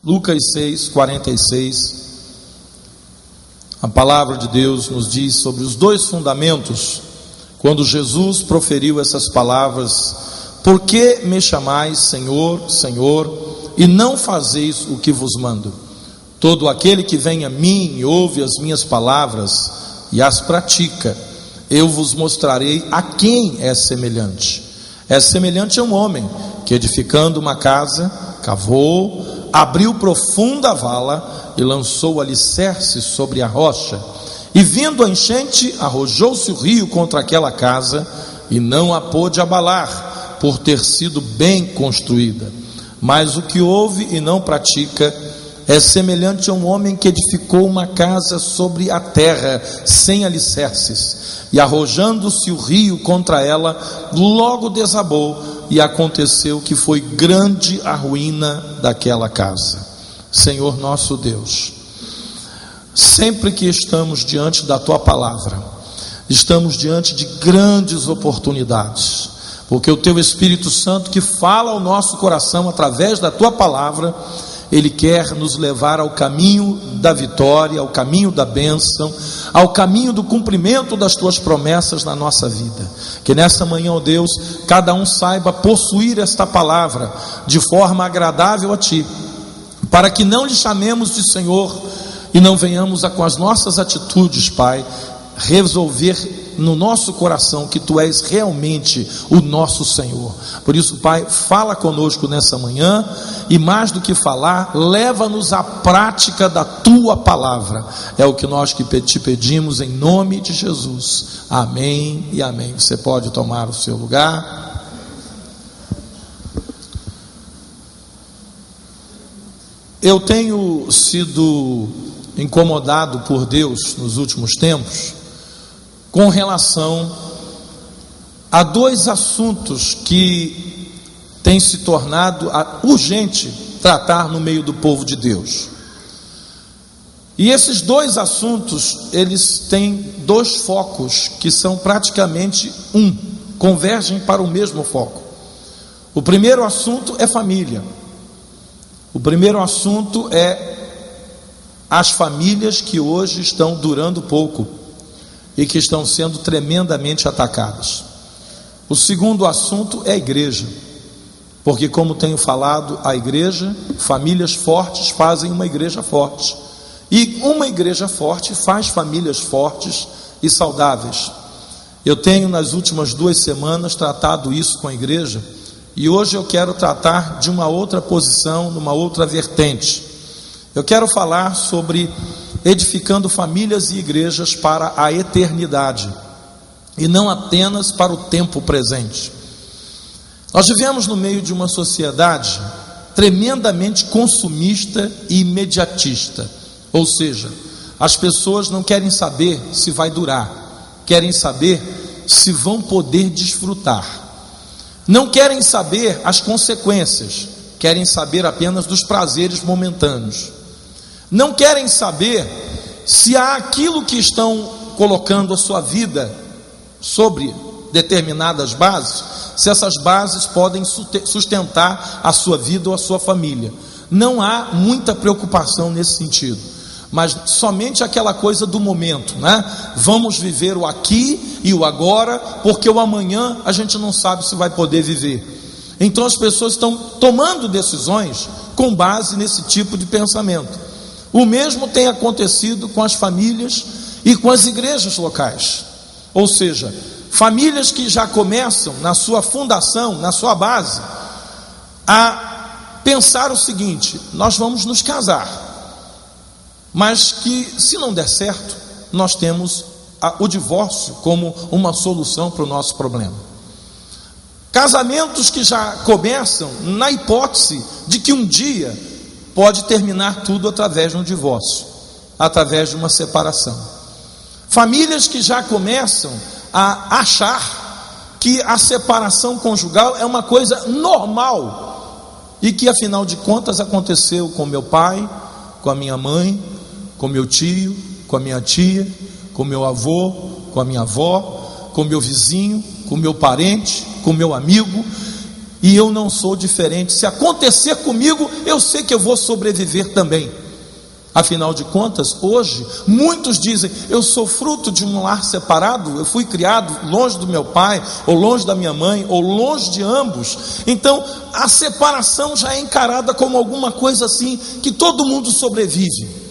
Lucas 6, 46, a palavra de Deus nos diz sobre os dois fundamentos, quando Jesus proferiu essas palavras: por que me chamais Senhor, Senhor, e não fazeis o que vos mando? Todo aquele que vem a mim e ouve as minhas palavras e as pratica, eu vos mostrarei a quem é semelhante. É semelhante a um homem que, edificando uma casa, cavou, abriu profunda vala e lançou alicerces sobre a rocha. E vindo a enchente, arrojou-se o rio contra aquela casa e não a pôde abalar, por ter sido bem construída. Mas o que ouve e não pratica é semelhante a um homem que edificou uma casa sobre a terra, sem alicerces, e arrojando-se o rio contra ela, logo desabou, e aconteceu que foi grande a ruína daquela casa. Senhor nosso Deus, sempre que estamos diante da Tua palavra, estamos diante de grandes oportunidades, porque o Teu Espírito Santo, que fala ao nosso coração através da Tua palavra, Ele quer nos levar ao caminho da vitória, ao caminho da bênção, ao caminho do cumprimento das Tuas promessas na nossa vida. Que nessa manhã, ó Deus, cada um saiba possuir esta palavra de forma agradável a Ti, para que não lhe chamemos de Senhor e não venhamos com as nossas atitudes, Pai, resolver no nosso coração que Tu és realmente o nosso Senhor. Por isso, Pai, fala conosco nessa manhã, e mais do que falar, leva-nos à prática da Tua palavra. É o que nós te pedimos em nome de Jesus. Amém e amém. Você pode tomar o seu lugar. Eu tenho sido incomodado por Deus nos últimos tempos com relação a dois assuntos que tem se tornado urgente tratar no meio do povo de Deus. E esses dois assuntos, eles têm dois focos que são praticamente convergem para o mesmo foco. O primeiro assunto é família. O primeiro assunto é as famílias que hoje estão durando pouco e que estão sendo tremendamente atacadas. O segundo assunto é a igreja, porque, como tenho falado, a igreja, famílias fortes fazem uma igreja forte, e uma igreja forte faz famílias fortes e saudáveis. Eu tenho nas últimas 2 semanas tratado isso com a igreja, e hoje eu quero tratar de uma outra posição, numa outra vertente. Eu quero falar sobre edificando famílias e igrejas para a eternidade, e não apenas para o tempo presente. Nós vivemos no meio de uma sociedade tremendamente consumista e imediatista, ou seja, as pessoas não querem saber se vai durar, querem saber se vão poder desfrutar, não querem saber as consequências, querem saber apenas dos prazeres momentâneos, não querem saber se há aquilo que estão colocando a sua vida sobre determinadas bases, se essas bases podem sustentar a sua vida ou a sua família. Não há muita preocupação nesse sentido, mas somente aquela coisa do momento, né? Vamos viver o aqui e o agora, porque o amanhã a gente não sabe se vai poder viver. Então as pessoas estão tomando decisões com base nesse tipo de pensamento. O mesmo tem acontecido com as famílias e com as igrejas locais, ou seja, famílias que já começam na sua fundação, na sua base, a pensar o seguinte: nós vamos nos casar, mas que, se não der certo, nós temos o divórcio como uma solução para o nosso problema. Casamentos que já começam na hipótese de que um dia pode terminar tudo através de um divórcio, através de uma separação. Famílias que já começam a achar que a separação conjugal é uma coisa normal, e que afinal de contas aconteceu com meu pai, com a minha mãe, com meu tio, com a minha tia, com meu avô, com a minha avó, com meu vizinho, com meu parente, com meu amigo. E eu não sou diferente. Se acontecer comigo, eu sei que eu vou sobreviver também. Afinal de contas, hoje, muitos dizem: eu sou fruto de um lar separado, eu fui criado longe do meu pai, ou longe da minha mãe, ou longe de ambos. Então, a separação já é encarada como alguma coisa assim, que todo mundo sobrevive.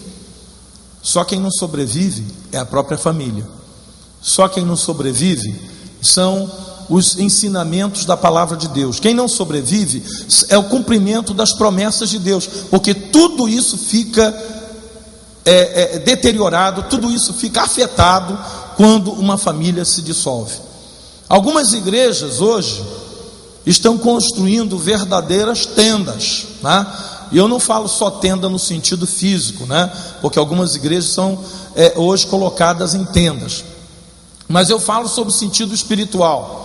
Só quem não sobrevive é a própria família. Só quem não sobrevive são os ensinamentos da palavra de Deus. Quem não sobrevive é o cumprimento das promessas de Deus, porque tudo isso fica deteriorado, tudo isso fica afetado quando uma família se dissolve. Algumas igrejas hoje estão construindo verdadeiras tendas, né? E eu não falo só tenda no sentido físico, né? Porque algumas igrejas são hoje colocadas em tendas, mas eu falo sobre o sentido espiritual.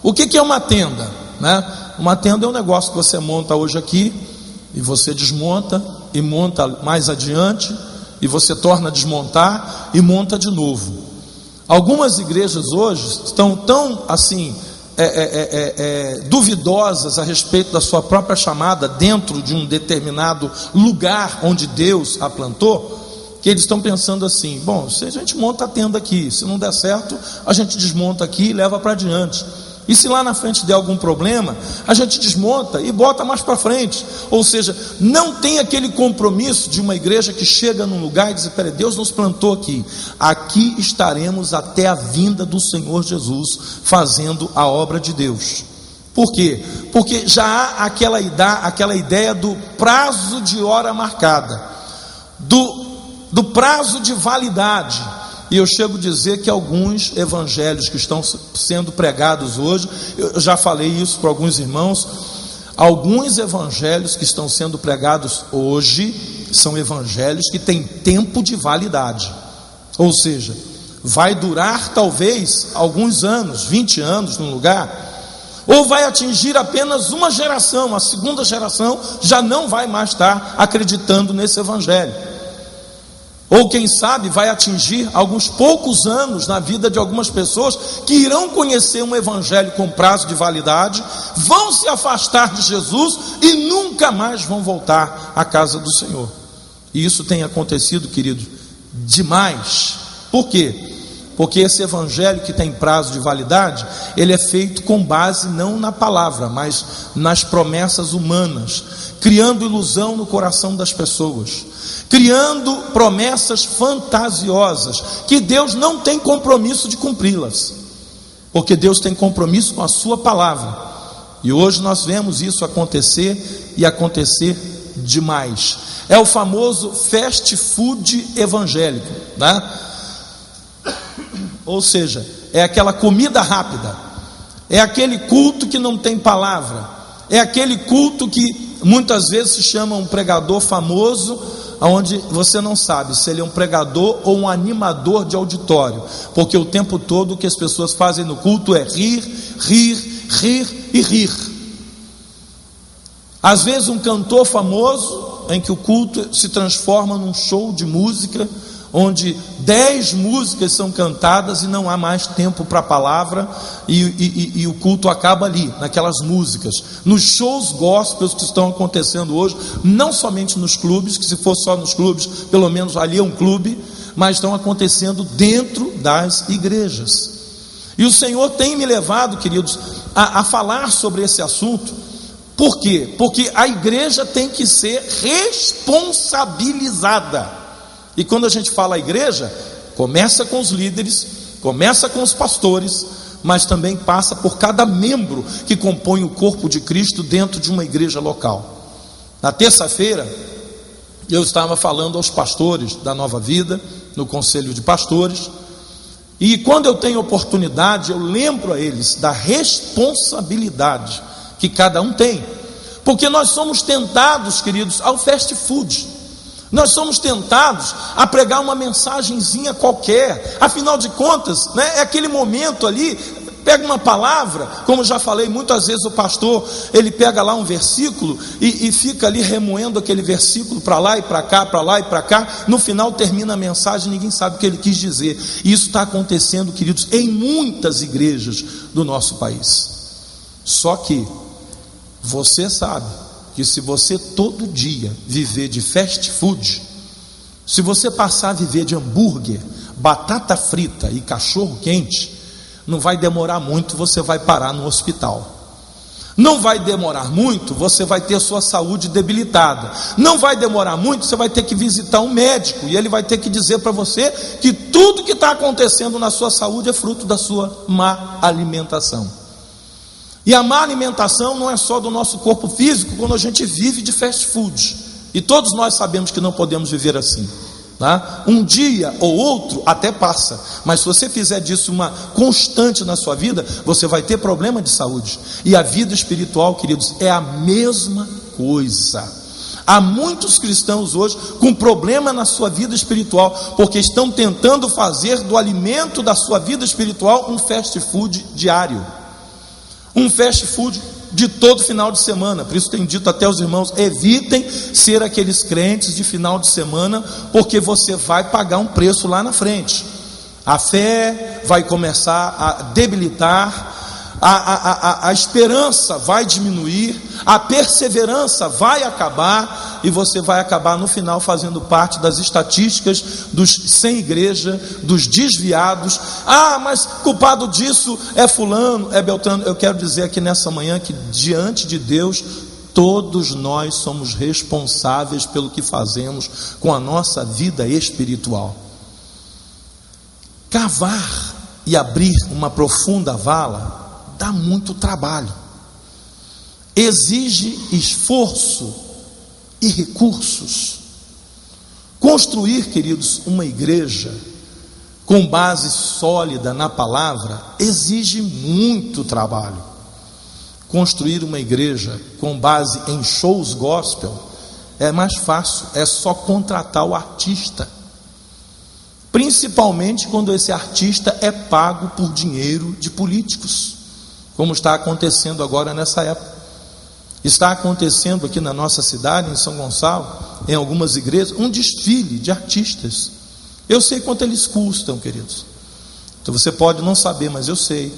O que é uma tenda, né? Uma tenda é um negócio que você monta hoje aqui, e você desmonta e monta mais adiante, e você torna a desmontar e monta de novo. Algumas igrejas hoje estão tão assim duvidosas a respeito da sua própria chamada dentro de um determinado lugar onde Deus a plantou, que eles estão pensando assim: bom, se a gente monta a tenda aqui, se não der certo, a gente desmonta aqui e leva para adiante. E se lá na frente der algum problema, a gente desmonta e bota mais para frente. Ou seja, não tem aquele compromisso de uma igreja que chega num lugar e diz: peraí, Deus nos plantou aqui, aqui estaremos até a vinda do Senhor Jesus, fazendo a obra de Deus. Por quê? Porque já há aquela ideia do prazo de hora marcada, do prazo de validade. E eu chego a dizer que alguns evangelhos que estão sendo pregados hoje, eu já falei isso para alguns irmãos, alguns evangelhos que estão sendo pregados hoje são evangelhos que têm tempo de validade. Ou seja, vai durar talvez alguns anos, 20 anos num lugar, ou vai atingir apenas uma geração, a segunda geração já não vai mais estar acreditando nesse evangelho. Ou quem sabe vai atingir alguns poucos anos na vida de algumas pessoas que irão conhecer um evangelho com prazo de validade, vão se afastar de Jesus e nunca mais vão voltar à casa do Senhor. E isso tem acontecido, querido, demais. Por quê? Porque esse evangelho que tem prazo de validade, ele é feito com base não na palavra, mas nas promessas humanas, criando ilusão no coração das pessoas, criando promessas fantasiosas, que Deus não tem compromisso de cumpri-las, porque Deus tem compromisso com a sua palavra. E hoje nós vemos isso acontecer, e acontecer demais. É o famoso fast food evangélico, né? Ou seja, é aquela comida rápida, é aquele culto que não tem palavra, é aquele culto que muitas vezes se chama um pregador famoso, onde você não sabe se ele é um pregador ou um animador de auditório, porque o tempo todo o que as pessoas fazem no culto é rir, rir, rir e rir. Às vezes um cantor famoso, em que o culto se transforma num show de música, onde 10 músicas são cantadas e não há mais tempo para a palavra, e o culto acaba ali, naquelas músicas. Nos shows gospels que estão acontecendo hoje, não somente nos clubes, que se fosse só nos clubes, pelo menos ali é um clube, mas estão acontecendo dentro das igrejas. E o Senhor tem me levado, queridos, a falar sobre esse assunto. Por quê? Porque a igreja tem que ser responsabilizada. E quando a gente fala igreja, começa com os líderes, começa com os pastores, mas também passa por cada membro que compõe o corpo de Cristo dentro de uma igreja local. Na terça-feira, eu estava falando aos pastores da Nova Vida, no conselho de pastores, e quando eu tenho oportunidade, eu lembro a eles da responsabilidade que cada um tem, porque nós somos tentados, queridos, ao fast food. Nós somos tentados a pregar uma mensagenzinha qualquer. Afinal de contas, né, é aquele momento ali, pega uma palavra, como já falei, muitas vezes o pastor, ele pega lá um versículo e fica ali remoendo aquele versículo para lá e para cá, para lá e para cá. No final termina a mensagem, ninguém sabe o que ele quis dizer. E isso está acontecendo, queridos, em muitas igrejas do nosso país. Só que Você sabe que se você todo dia viver de fast food, se você passar a viver de hambúrguer, batata frita e cachorro quente, não vai demorar muito, você vai parar no hospital. Não vai demorar muito, você vai ter sua saúde debilitada. Não vai demorar muito, você vai ter que visitar um médico e ele vai ter que dizer para você que tudo que está acontecendo na sua saúde é fruto da sua má alimentação. E a má alimentação não é só do nosso corpo físico, quando a gente vive de fast food. E todos nós sabemos que não podemos viver assim. Tá? Um dia ou outro até passa, mas se você fizer disso uma constante na sua vida, você vai ter problema de saúde. E a vida espiritual, queridos, é a mesma coisa. Há muitos cristãos hoje com problema na sua vida espiritual, porque estão tentando fazer do alimento da sua vida espiritual um fast food diário, um fast food de todo final de semana. Por isso tenho dito até aos irmãos: evitem ser aqueles crentes de final de semana, porque você vai pagar um preço lá na frente. A fé vai começar a debilitar, a esperança vai diminuir, a perseverança vai acabar, e você vai acabar no final fazendo parte das estatísticas dos sem igreja, dos desviados. Mas culpado disso é fulano, é Beltrano. Eu quero dizer aqui nessa manhã que diante de Deus todos nós somos responsáveis pelo que fazemos com a nossa vida espiritual. Cavar e abrir uma profunda vala dá muito trabalho, exige esforço e recursos. Construir, queridos, uma igreja com base sólida na palavra exige muito trabalho. Construir uma igreja com base em shows gospel é mais fácil, é só contratar o artista, principalmente quando esse artista é pago por dinheiro de políticos, como está acontecendo agora nessa época. Está acontecendo aqui na nossa cidade, em São Gonçalo, em algumas igrejas, um desfile de artistas. Eu sei quanto eles custam, queridos. Então você pode não saber, mas eu sei.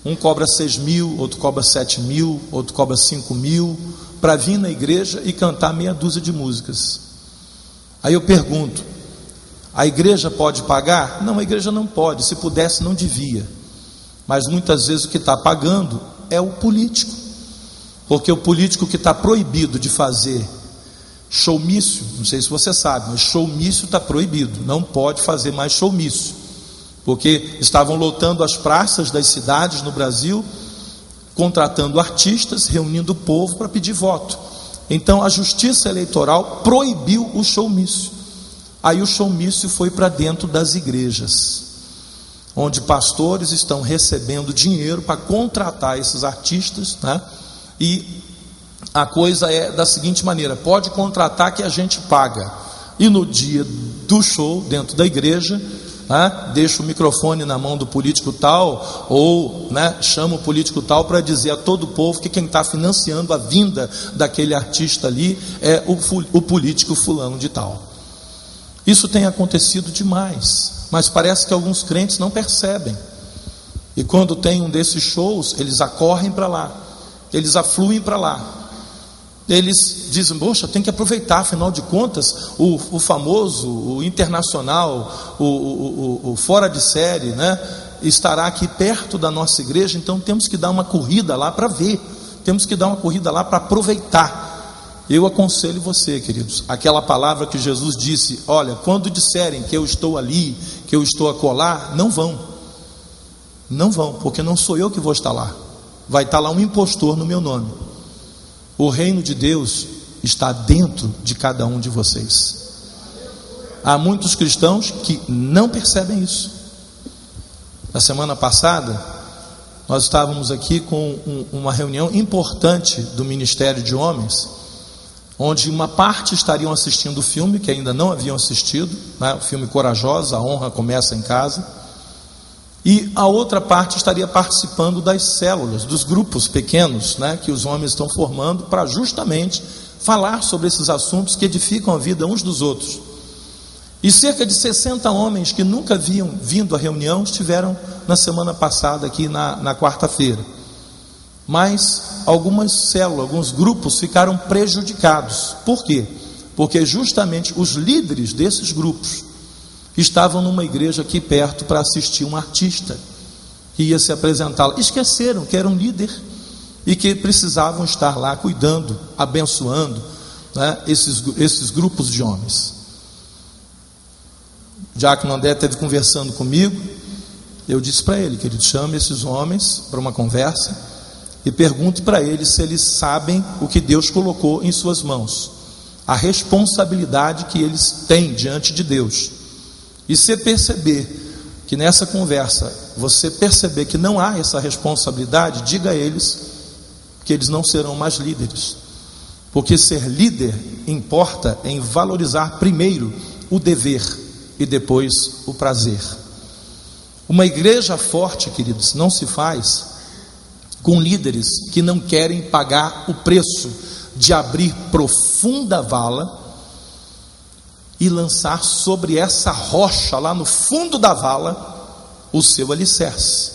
Um cobra 6 mil, outro cobra 7 mil, outro cobra 5 mil, para vir na igreja e cantar meia dúzia de músicas. Aí eu pergunto: a igreja pode pagar? Não, a igreja não pode. Se pudesse, não devia. Mas muitas vezes o que está pagando é o político, porque o político que está proibido de fazer showmício, não sei se você sabe, mas showmício está proibido, não pode fazer mais showmício, porque estavam lotando as praças das cidades no Brasil, contratando artistas, reunindo o povo para pedir voto. Então a justiça eleitoral proibiu o showmício. Aí o showmício foi para dentro das igrejas, onde pastores estão recebendo dinheiro para contratar esses artistas, né? E a coisa é da seguinte maneira: pode contratar que a gente paga, e no dia do show dentro da igreja, né, deixa o microfone na mão do político tal, ou, né, chama o político tal para dizer a todo o povo que quem está financiando a vinda daquele artista ali é o político fulano de tal. Isso tem acontecido demais, mas parece que alguns crentes não percebem, e quando tem um desses shows, eles acorrem para lá, eles afluem para lá, eles dizem: poxa, tem que aproveitar, afinal de contas, o famoso, o internacional, o fora de série, né, estará aqui perto da nossa igreja, então temos que dar uma corrida lá para ver, temos que dar uma corrida lá para aproveitar. Eu aconselho você, queridos, aquela palavra que Jesus disse: olha, quando disserem que eu estou ali, que eu estou acolá, não vão, porque não sou eu que vou estar lá, vai estar lá um impostor no meu nome. O reino de Deus está dentro de cada um de vocês. Há muitos cristãos que não percebem isso. Na semana passada, nós estávamos aqui com uma reunião importante do Ministério de Homens, onde uma parte estariam assistindo o filme, que ainda não haviam assistido, né? O filme Corajosa, a honra começa em casa, e a outra parte estaria participando das células, dos grupos pequenos, né, que os homens estão formando para justamente falar sobre esses assuntos que edificam a vida uns dos outros. E cerca de 60 homens que nunca haviam vindo à reunião estiveram na semana passada aqui na quarta-feira. Mas algumas células, alguns grupos ficaram prejudicados. Por quê? Porque justamente os líderes desses grupos estavam numa igreja aqui perto para assistir um artista que ia se apresentar. Esqueceram que era um líder e que precisavam estar lá cuidando, abençoando, né, esses grupos de homens. O diácono André esteve conversando comigo. Eu disse para ele, querido, chame esses homens para uma conversa e pergunte para eles se eles sabem o que Deus colocou em suas mãos, a responsabilidade que eles têm diante de Deus. E se perceber que nessa conversa você perceber que não há essa responsabilidade, diga a eles que eles não serão mais líderes, porque ser líder importa em valorizar primeiro o dever e depois o prazer. Uma igreja forte, queridos, não se faz com líderes que não querem pagar o preço de abrir profunda vala e lançar sobre essa rocha lá no fundo da vala o seu alicerce.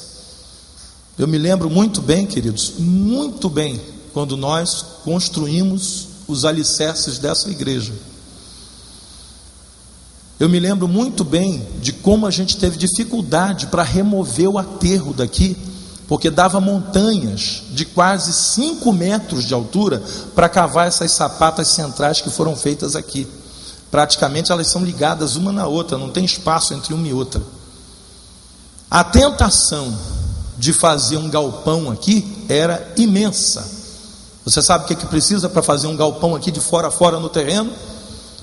Eu me lembro muito bem, queridos, muito bem, quando nós construímos os alicerces dessa igreja. Eu me lembro muito bem de como a gente teve dificuldade para remover o aterro daqui, porque dava montanhas de quase 5 metros de altura para cavar essas sapatas centrais que foram feitas aqui. Praticamente elas são ligadas uma na outra, não tem espaço entre uma e outra. A tentação de fazer um galpão aqui era imensa. Você sabe o que é que precisa para fazer um galpão aqui de fora a fora no terreno?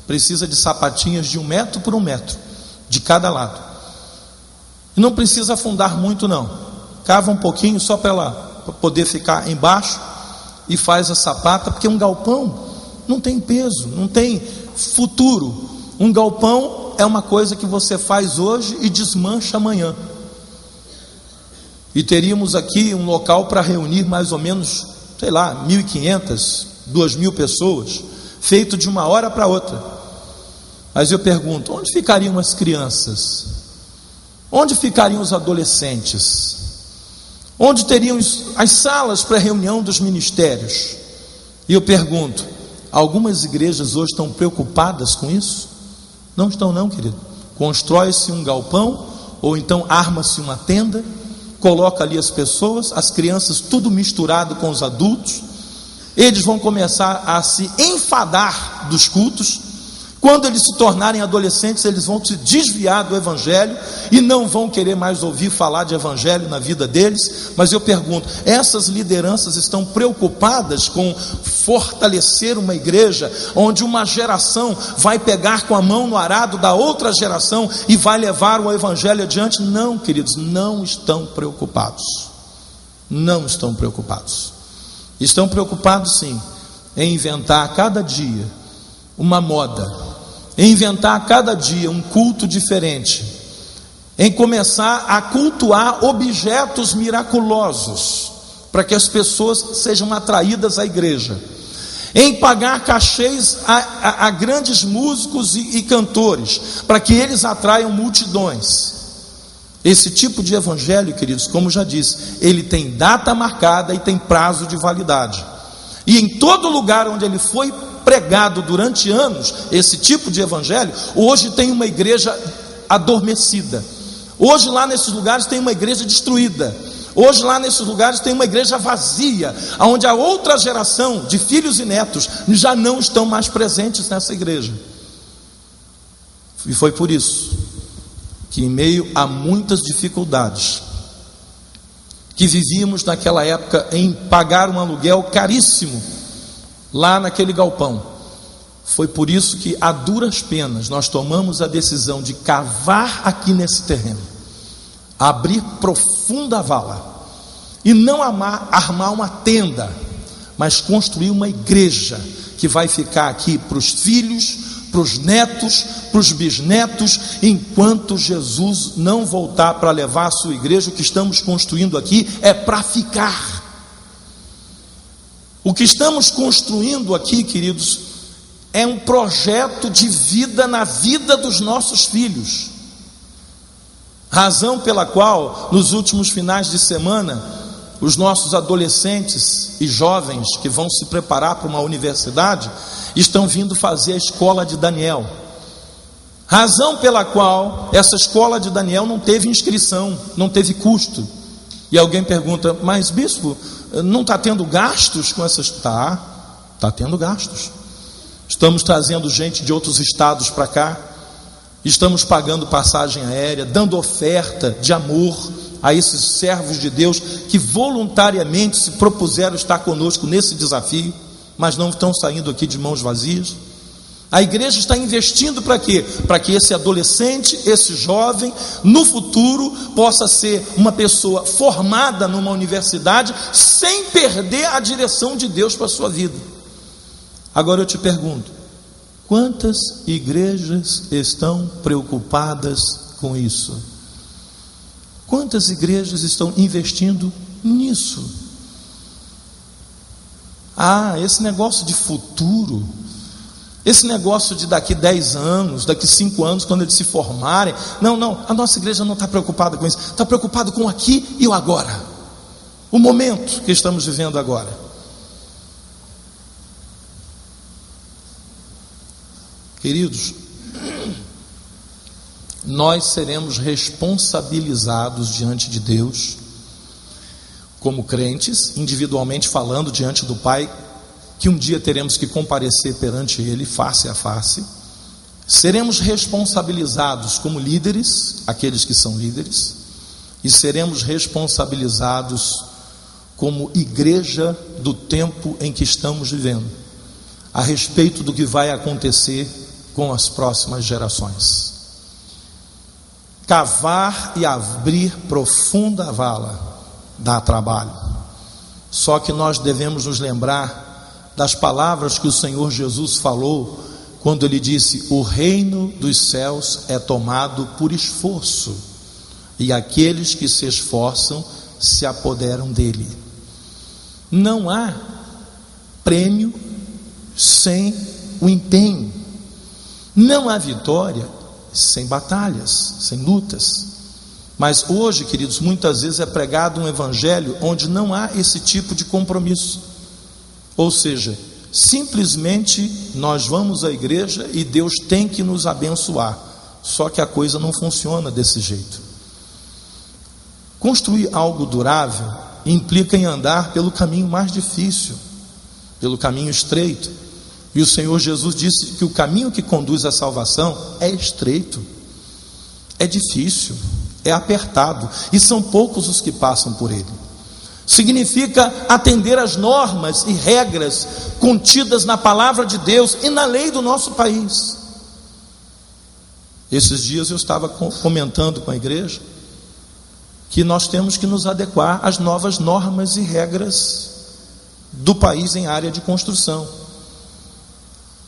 Precisa de sapatinhas de 1 metro por 1 metro, de cada lado. E não precisa afundar muito não. Cava um pouquinho só para ela poder ficar embaixo e faz a sapata, porque um galpão não tem peso, não tem futuro. Um galpão é uma coisa que você faz hoje e desmancha amanhã. E teríamos aqui um local para reunir mais ou menos, 1.500, 2.000 pessoas, feito de uma hora para outra. Mas eu pergunto, onde ficariam as crianças? Onde ficariam os adolescentes? Onde teriam as salas para reunião dos ministérios? E eu pergunto, algumas igrejas hoje estão preocupadas com isso? Não estão não, querido. Constrói-se um galpão, ou então arma-se uma tenda, coloca ali as pessoas, as crianças tudo misturado com os adultos. Eles vão começar a se enfadar dos cultos. Quando eles se tornarem adolescentes, eles vão se desviar do evangelho e não vão querer mais ouvir falar de evangelho na vida deles. Mas eu pergunto, essas lideranças estão preocupadas com fortalecer uma igreja onde uma geração vai pegar com a mão no arado da outra geração e vai levar o evangelho adiante? Não, queridos, não estão preocupados. Não estão preocupados. Estão preocupados sim em inventar a cada dia uma moda, em inventar a cada dia um culto diferente, em começar a cultuar objetos miraculosos para que as pessoas sejam atraídas à igreja, em pagar cachês a grandes músicos e cantores para que eles atraiam multidões. Esse tipo de evangelho, queridos, como já disse, ele tem data marcada e tem prazo de validade. E em todo lugar onde ele foi pregado durante anos, esse tipo de evangelho, hoje tem uma igreja adormecida. Hoje lá nesses lugares tem uma igreja destruída. Hoje lá nesses lugares tem uma igreja vazia, onde a outra geração de filhos e netos já não estão mais presentes nessa igreja. E foi por isso que, em meio a muitas dificuldades que vivíamos naquela época, em pagar um aluguel caríssimo lá naquele galpão, foi por isso que, a duras penas, nós tomamos a decisão de cavar aqui nesse terreno, abrir profunda vala e não armar uma tenda, mas construir uma igreja que vai ficar aqui para os filhos, para os netos, para os bisnetos, enquanto Jesus não voltar para levar a sua igreja. O que estamos construindo aqui é para ficar. O que estamos construindo aqui, queridos, é um projeto de vida na vida dos nossos filhos. Razão pela qual, nos últimos finais de semana, os nossos adolescentes e jovens que vão se preparar para uma universidade estão vindo fazer a escola de Daniel. Razão pela qual essa escola de Daniel não teve inscrição, não teve custo. E alguém pergunta: mas bispo, não está tendo gastos com essas? Está tendo gastos. Estamos trazendo gente de outros estados para cá, estamos pagando passagem aérea, dando oferta de amor a esses servos de Deus que voluntariamente se propuseram estar conosco nesse desafio, mas não estão saindo aqui de mãos vazias. A igreja está investindo para quê? Para que esse adolescente, esse jovem, no futuro possa ser uma pessoa formada numa universidade sem perder a direção de Deus para a sua vida. Agora eu te pergunto: quantas igrejas estão preocupadas com isso? Quantas igrejas estão investindo nisso? Esse negócio de futuro, esse negócio de daqui 10 anos, daqui 5 anos, quando eles se formarem, não, a nossa igreja não está preocupada com isso, está preocupada com o aqui e o agora, o momento que estamos vivendo agora. Queridos, nós seremos responsabilizados diante de Deus, como crentes, individualmente falando diante do Pai, que um dia teremos que comparecer perante Ele, face a face. Seremos responsabilizados como líderes, aqueles que são líderes, e seremos responsabilizados como igreja do tempo em que estamos vivendo, a respeito do que vai acontecer com as próximas gerações. Cavar e abrir profunda vala dá trabalho, só que nós devemos nos lembrar das palavras que o Senhor Jesus falou quando ele disse: o reino dos céus é tomado por esforço, e aqueles que se esforçam se apoderam dele. Não há prêmio sem o empenho, não há vitória sem batalhas, sem lutas. Mas hoje, queridos, muitas vezes é pregado um evangelho onde não há esse tipo de compromisso. Ou seja, simplesmente nós vamos à igreja e Deus tem que nos abençoar. Só que a coisa não funciona desse jeito. Construir algo durável implica em andar pelo caminho mais difícil, pelo caminho estreito. E o Senhor Jesus disse que o caminho que conduz à salvação é estreito, é difícil, é apertado, e são poucos os que passam por ele. Significa atender às normas e regras contidas na palavra de Deus e na lei do nosso país. Esses dias eu estava comentando com a igreja que nós temos que nos adequar às novas normas e regras do país em área de construção.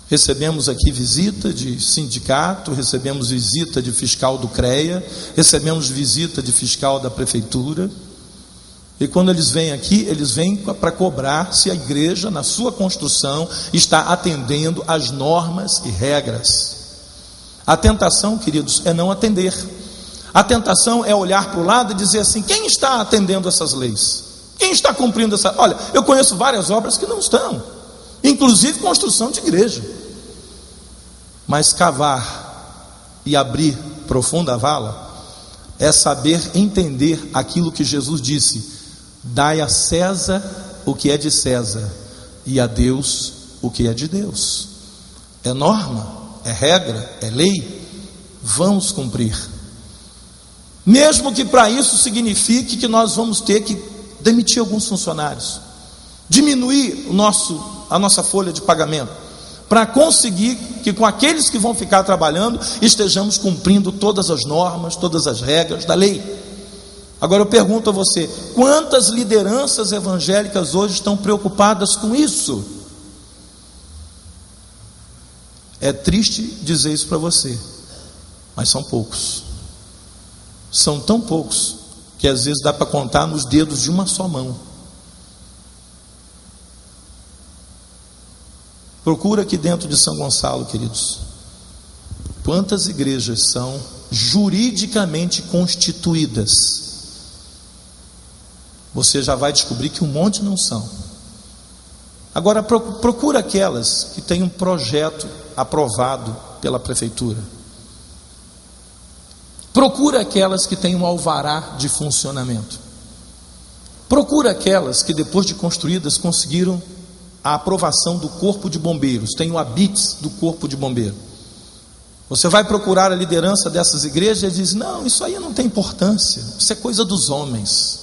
Recebemos aqui visita de sindicato, recebemos visita de fiscal do CREA, recebemos visita de fiscal da prefeitura. E quando eles vêm aqui, eles vêm para cobrar se a igreja, na sua construção, está atendendo às normas e regras. A tentação, queridos, é não atender. A tentação é olhar para o lado e dizer assim: quem está atendendo essas leis? Quem está cumprindo essa? Olha, eu conheço várias obras que não estão, inclusive construção de igreja. Mas cavar e abrir profunda vala é saber entender aquilo que Jesus disse: dai a César o que é de César, e a Deus o que é de Deus. É norma, é regra, é lei. Vamos cumprir, mesmo que para isso signifique que nós vamos ter que demitir alguns funcionários, diminuir a nossa folha de pagamento, para conseguir que com aqueles que vão ficar trabalhando estejamos cumprindo todas as normas, todas as regras da lei. Agora eu pergunto a você: quantas lideranças evangélicas hoje estão preocupadas com isso? É triste dizer isso para você, mas são poucos. São tão poucos que às vezes dá para contar nos dedos de uma só mão. Procura aqui dentro de São Gonçalo, queridos, quantas igrejas são juridicamente constituídas, você já vai descobrir que um monte não são. Agora procura aquelas que têm um projeto aprovado pela prefeitura. Procura aquelas que têm um alvará de funcionamento. Procura aquelas que depois de construídas conseguiram a aprovação do corpo de bombeiros, tem o habites do corpo de bombeiro. Você vai procurar a liderança dessas igrejas e diz: não, isso aí não tem importância, isso é coisa dos homens.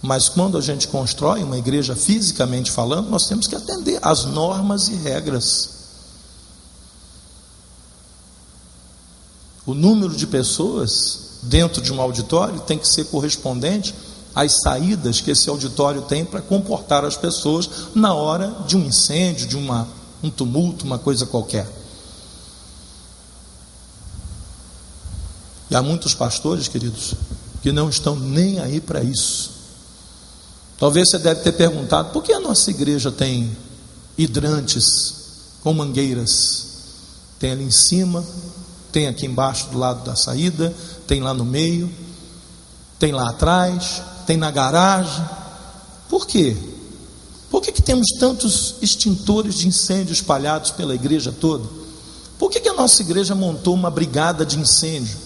Mas quando a gente constrói uma igreja fisicamente falando, nós temos que atender às normas e regras. O número de pessoas dentro de um auditório tem que ser correspondente às saídas que esse auditório tem para comportar as pessoas na hora de um incêndio, de um tumulto, uma coisa qualquer. E há muitos pastores, queridos, que não estão nem aí para isso. Talvez você deve ter perguntado: por que a nossa igreja tem hidrantes com mangueiras? Tem ali em cima, tem aqui embaixo do lado da saída, tem lá no meio, tem lá atrás, tem na garagem. Por quê? Por que temos tantos extintores de incêndio espalhados pela igreja toda? Por que a nossa igreja montou uma brigada de incêndio,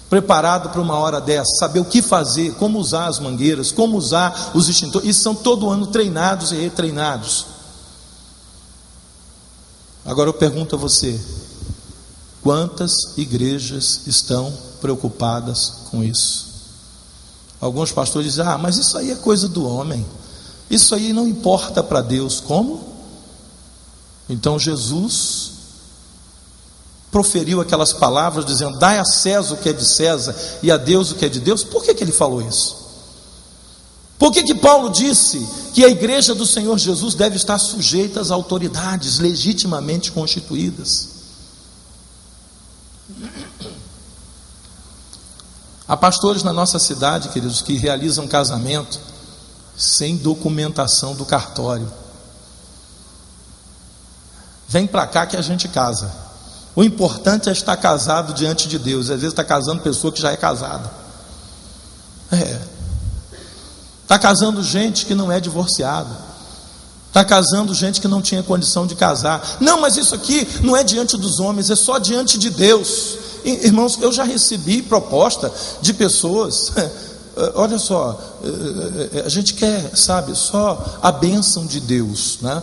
preparado para uma hora dessa, saber o que fazer, como usar as mangueiras, como usar os extintores? E são todo ano treinados e retreinados. Agora eu pergunto a você: quantas igrejas estão preocupadas com isso? Alguns pastores dizem: mas isso aí é coisa do homem, isso aí não importa para Deus. Como? Então Jesus proferiu aquelas palavras dizendo: dai a César o que é de César e a Deus o que é de Deus. Por que ele falou isso? Por que Paulo disse que a igreja do Senhor Jesus deve estar sujeita às autoridades legitimamente constituídas? Há pastores na nossa cidade, queridos, que realizam casamento sem documentação do cartório. Vem para cá que a gente casa. O importante é estar casado diante de Deus. Às vezes está casando pessoa que já é casada. Está casando gente que não é divorciada. Está casando gente que não tinha condição de casar. Não, mas isso aqui não é diante dos homens, é só diante de Deus. Irmãos, eu já recebi proposta de pessoas. Olha só, a gente quer, sabe, só a bênção de Deus, né?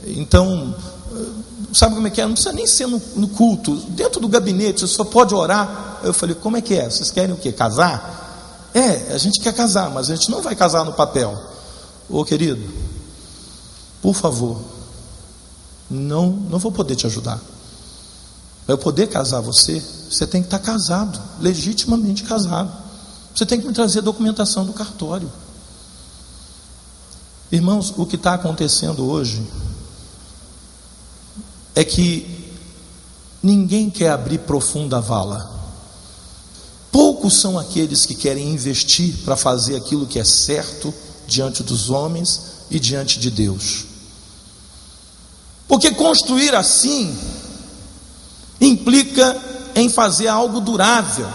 Então, sabe como é que é? Não precisa nem ser no culto, dentro do gabinete, você só pode orar. Eu falei: como é que é? Vocês querem o quê? Casar? A gente quer casar, mas a gente não vai casar no papel. Ô querido, por favor, não vou poder te ajudar. Para eu poder casar você tem que estar casado, legitimamente casado. Você tem que me trazer a documentação do cartório. Irmãos, o que está acontecendo hoje é que ninguém quer abrir profunda vala. Poucos são aqueles que querem investir para fazer aquilo que é certo diante dos homens e diante de Deus. Porque construir assim implica em fazer algo durável.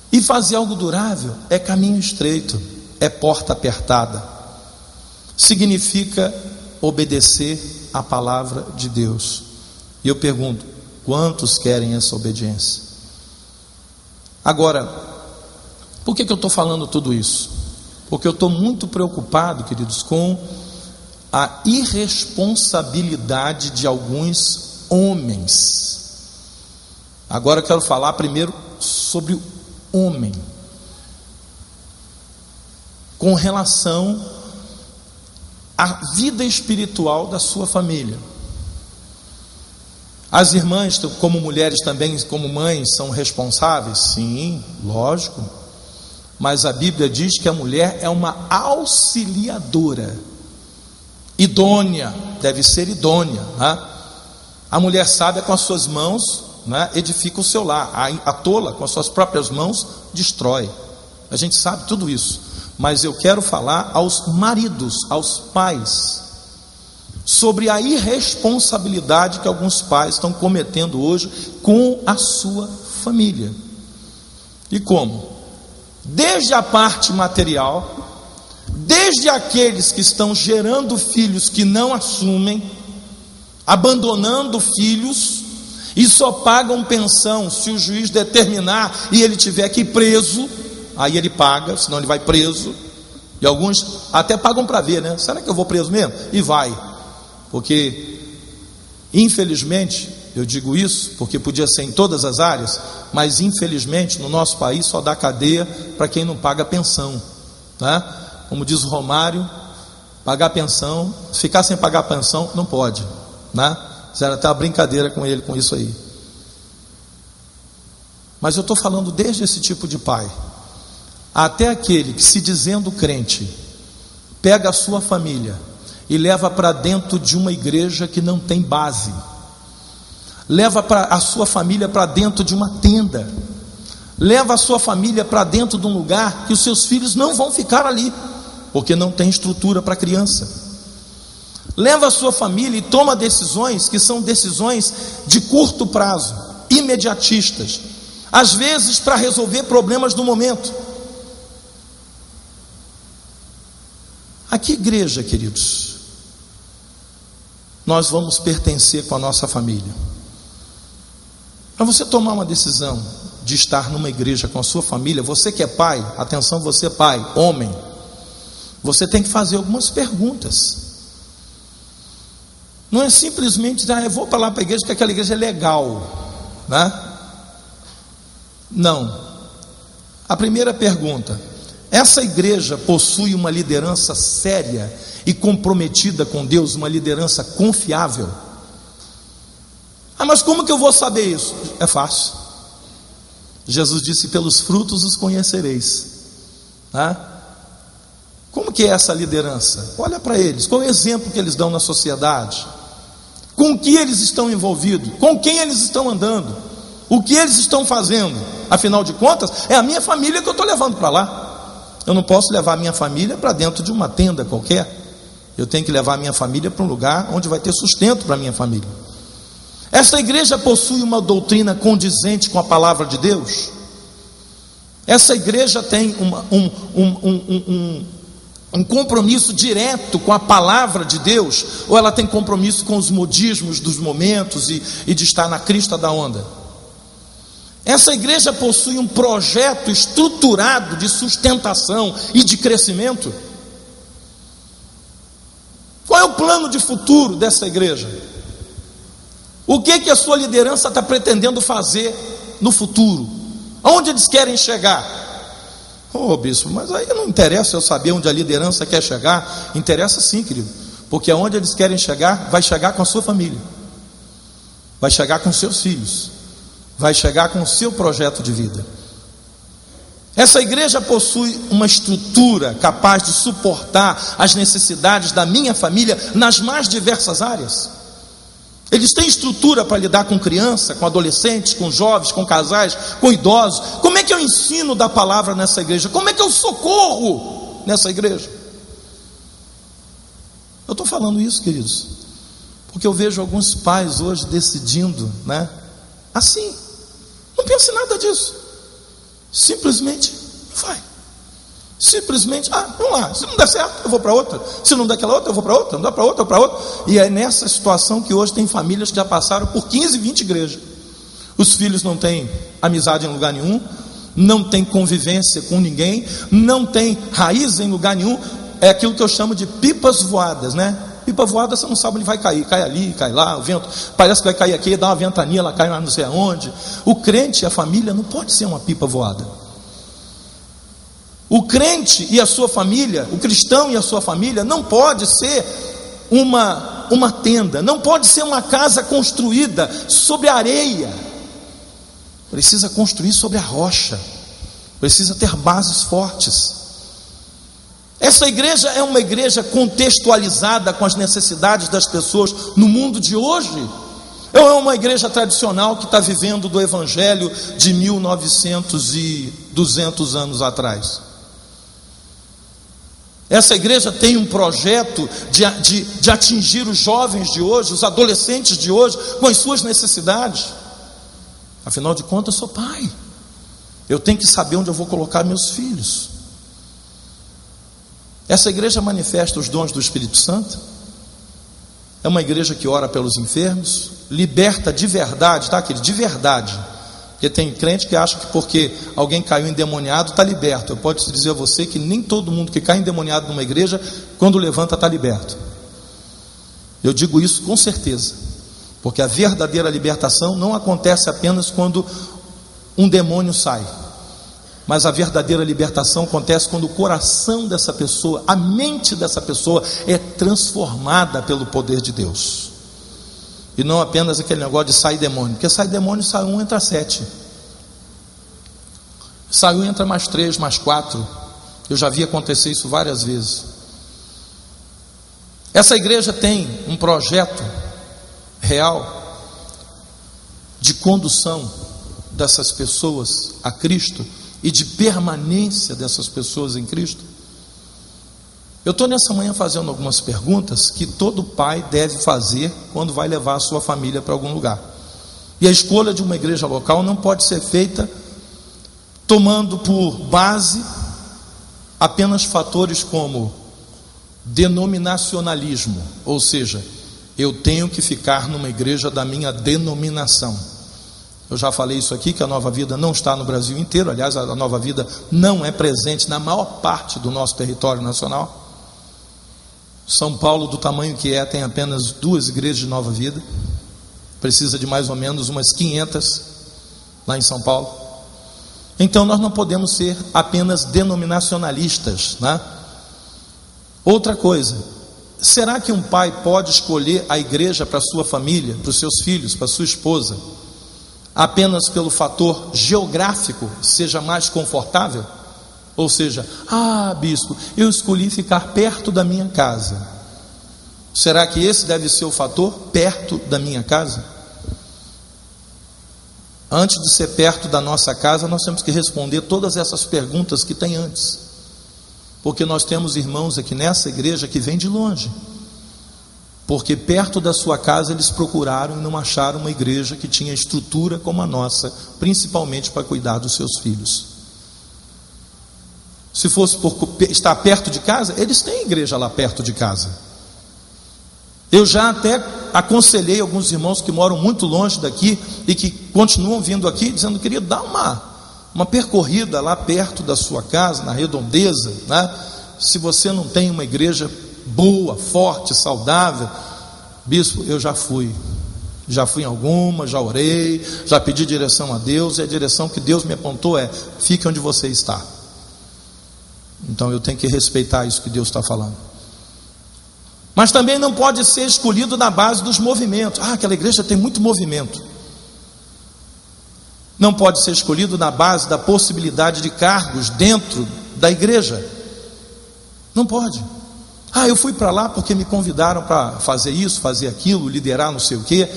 E fazer algo durável é caminho estreito, é porta apertada. Significa obedecer a palavra de Deus. E eu pergunto: quantos querem essa obediência? Agora, por que eu estou falando tudo isso? Porque eu estou muito preocupado, queridos, com a irresponsabilidade de alguns homens. Agora eu quero falar primeiro sobre o homem, com relação à vida espiritual da sua família. As irmãs, como mulheres também, como mães, são responsáveis? Sim, lógico. Mas a Bíblia diz que a mulher é uma auxiliadora, idônea, deve ser idônea, né? A mulher sábia com as suas mãos, né, edifica o seu lar. A tola com as suas próprias mãos destrói. A gente sabe tudo isso. Mas eu quero falar aos maridos, aos pais, sobre a irresponsabilidade que alguns pais estão cometendo hoje com a sua família. E como? desde a parte material, desde aqueles que estão gerando filhos que não assumem, abandonando filhos e só pagam pensão se o juiz determinar e ele tiver que ir preso, aí ele paga, senão ele vai preso. E alguns até pagam para ver, né? Será que eu vou preso mesmo? E vai, porque infelizmente, eu digo isso porque podia ser em todas as áreas, mas infelizmente no nosso país só dá cadeia para quem não paga pensão, né? Como diz o Romário, pagar pensão, ficar sem pagar pensão não pode, né? Fizeram até uma brincadeira com ele com isso aí. Mas eu estou falando desde esse tipo de pai até aquele que, se dizendo crente, pega a sua família e leva para dentro de uma igreja que não tem base, leva a sua família para dentro de uma tenda, leva a sua família para dentro de um lugar que os seus filhos não vão ficar ali, porque não tem estrutura para criança. Leva a sua família e toma decisões que são decisões de curto prazo, imediatistas, às vezes para resolver problemas do momento. A que igreja, queridos, nós vamos pertencer com a nossa família? Para você tomar uma decisão de estar numa igreja com a sua família, você que é pai, atenção, você pai, homem, você tem que fazer algumas perguntas. Não é simplesmente dizer, eu vou para lá para a igreja porque aquela igreja é legal, né? Não. A primeira pergunta: essa igreja possui uma liderança séria e comprometida com Deus, uma liderança confiável? Ah, mas como que eu vou saber isso? É fácil. Jesus disse: pelos frutos os conhecereis, né? Como que é essa liderança? Olha para eles, qual é o exemplo que eles dão na sociedade? Com que eles estão envolvidos? Com quem eles estão andando? O que eles estão fazendo? Afinal de contas, é a minha família que eu estou levando para lá. Eu não posso levar a minha família para dentro de uma tenda qualquer. Eu tenho que levar a minha família para um lugar onde vai ter sustento para a minha família. Esta igreja possui uma doutrina condizente com a palavra de Deus? Essa igreja tem um compromisso direto com a palavra de Deus, ou ela tem compromisso com os modismos dos momentos e de estar na crista da onda? Essa igreja possui um projeto estruturado de sustentação e de crescimento? Qual é o plano de futuro dessa igreja? O que a sua liderança está pretendendo fazer no futuro? Aonde eles querem chegar? Bispo, mas aí não interessa eu saber onde a liderança quer chegar. Interessa sim, querido, porque aonde eles querem chegar, vai chegar com a sua família, vai chegar com seus filhos, vai chegar com o seu projeto de vida. Essa igreja possui uma estrutura capaz de suportar as necessidades da minha família nas mais diversas áreas? Eles têm estrutura para lidar com criança, com adolescentes, com jovens, com casais, com idosos? Como é que eu ensino da palavra nessa igreja? Como é que eu socorro nessa igreja? Eu estou falando isso, queridos, porque eu vejo alguns pais hoje decidindo, né? Assim, não pensa em nada disso, simplesmente vai. Simplesmente, vamos lá, se não der certo, eu vou para outra, se não der aquela outra, eu vou para outra, não dá para outra, eu para outra. E é nessa situação que hoje tem famílias que já passaram por 15, 20 igrejas. Os filhos não têm amizade em lugar nenhum, não tem convivência com ninguém, não tem raiz em lugar nenhum. É aquilo que eu chamo de pipas voadas, né? Pipa voada, você não sabe onde vai cair, cai ali, cai lá, o vento parece que vai cair aqui, dá uma ventania, ela cai lá não sei aonde. O crente e a família não pode ser uma pipa voada. O crente e a sua família, o cristão e a sua família, não pode ser uma tenda, não pode ser uma casa construída sobre a areia. Precisa construir sobre a rocha, precisa ter bases fortes. Essa igreja é uma igreja contextualizada com as necessidades das pessoas no mundo de hoje? Ou é uma igreja tradicional que está vivendo do evangelho de 1900 e 200 anos atrás? Essa igreja tem um projeto de atingir os jovens de hoje, os adolescentes de hoje, com as suas necessidades? Afinal de contas, eu sou pai. Eu tenho que saber onde eu vou colocar meus filhos. Essa igreja manifesta os dons do Espírito Santo. É uma igreja que ora pelos enfermos, liberta de verdade, tá, querido? De verdade. Porque tem crente que acha que porque alguém caiu endemoniado está liberto. Eu posso dizer a você que nem todo mundo que cai endemoniado numa igreja, quando levanta está liberto. Eu digo isso com certeza, porque a verdadeira libertação não acontece apenas quando um demônio sai, mas a verdadeira libertação acontece quando o coração dessa pessoa, a mente dessa pessoa é transformada pelo poder de Deus. E não apenas aquele negócio de sai demônio, porque sai demônio, sai um, entra 7, sai um, entra mais 3, mais 4. Eu já vi acontecer isso várias vezes. Essa igreja tem um projeto real de condução dessas pessoas a Cristo e de permanência dessas pessoas em Cristo. Eu estou nessa manhã fazendo algumas perguntas que todo pai deve fazer quando vai levar a sua família para algum lugar. E a escolha de uma igreja local não pode ser feita tomando por base apenas fatores como denominacionalismo, ou seja, eu tenho que ficar numa igreja da minha denominação. Eu já falei isso aqui, que a Nova Vida não está no Brasil inteiro. Aliás, a Nova Vida não é presente na maior parte do nosso território nacional. São Paulo, do tamanho que é, tem apenas 2 igrejas de Nova Vida. Precisa de mais ou menos umas 500 lá em São Paulo. Então nós não podemos ser apenas denominacionalistas, né? Outra coisa, será que um pai pode escolher a igreja para a sua família, para os seus filhos, para a sua esposa, apenas pelo fator geográfico, seja mais confortável? Ou seja, bispo, eu escolhi ficar perto da minha casa. Será que esse deve ser o fator? Perto da minha casa? Antes de ser perto da nossa casa, nós temos que responder todas essas perguntas que tem antes. Porque nós temos irmãos aqui nessa igreja que vêm de longe, porque perto da sua casa eles procuraram e não acharam uma igreja que tinha estrutura como a nossa, principalmente para cuidar dos seus filhos. Se fosse por estar perto de casa, eles têm igreja lá perto de casa. Eu já até aconselhei alguns irmãos que moram muito longe daqui e que continuam vindo aqui, dizendo, querido, dá uma percorrida lá perto da sua casa, na redondeza, né? Se você não tem uma igreja boa, forte, saudável. Bispo, eu já fui em alguma, já orei, já pedi direção a Deus, e a direção que Deus me apontou é: fique onde você está. Então eu tenho que respeitar isso que Deus está falando. Mas também não pode ser escolhido na base dos movimentos. Aquela igreja tem muito movimento. Não pode ser escolhido na base da possibilidade de cargos dentro da igreja. Não pode. Eu fui para lá porque me convidaram para fazer isso, fazer aquilo, liderar não sei o quê.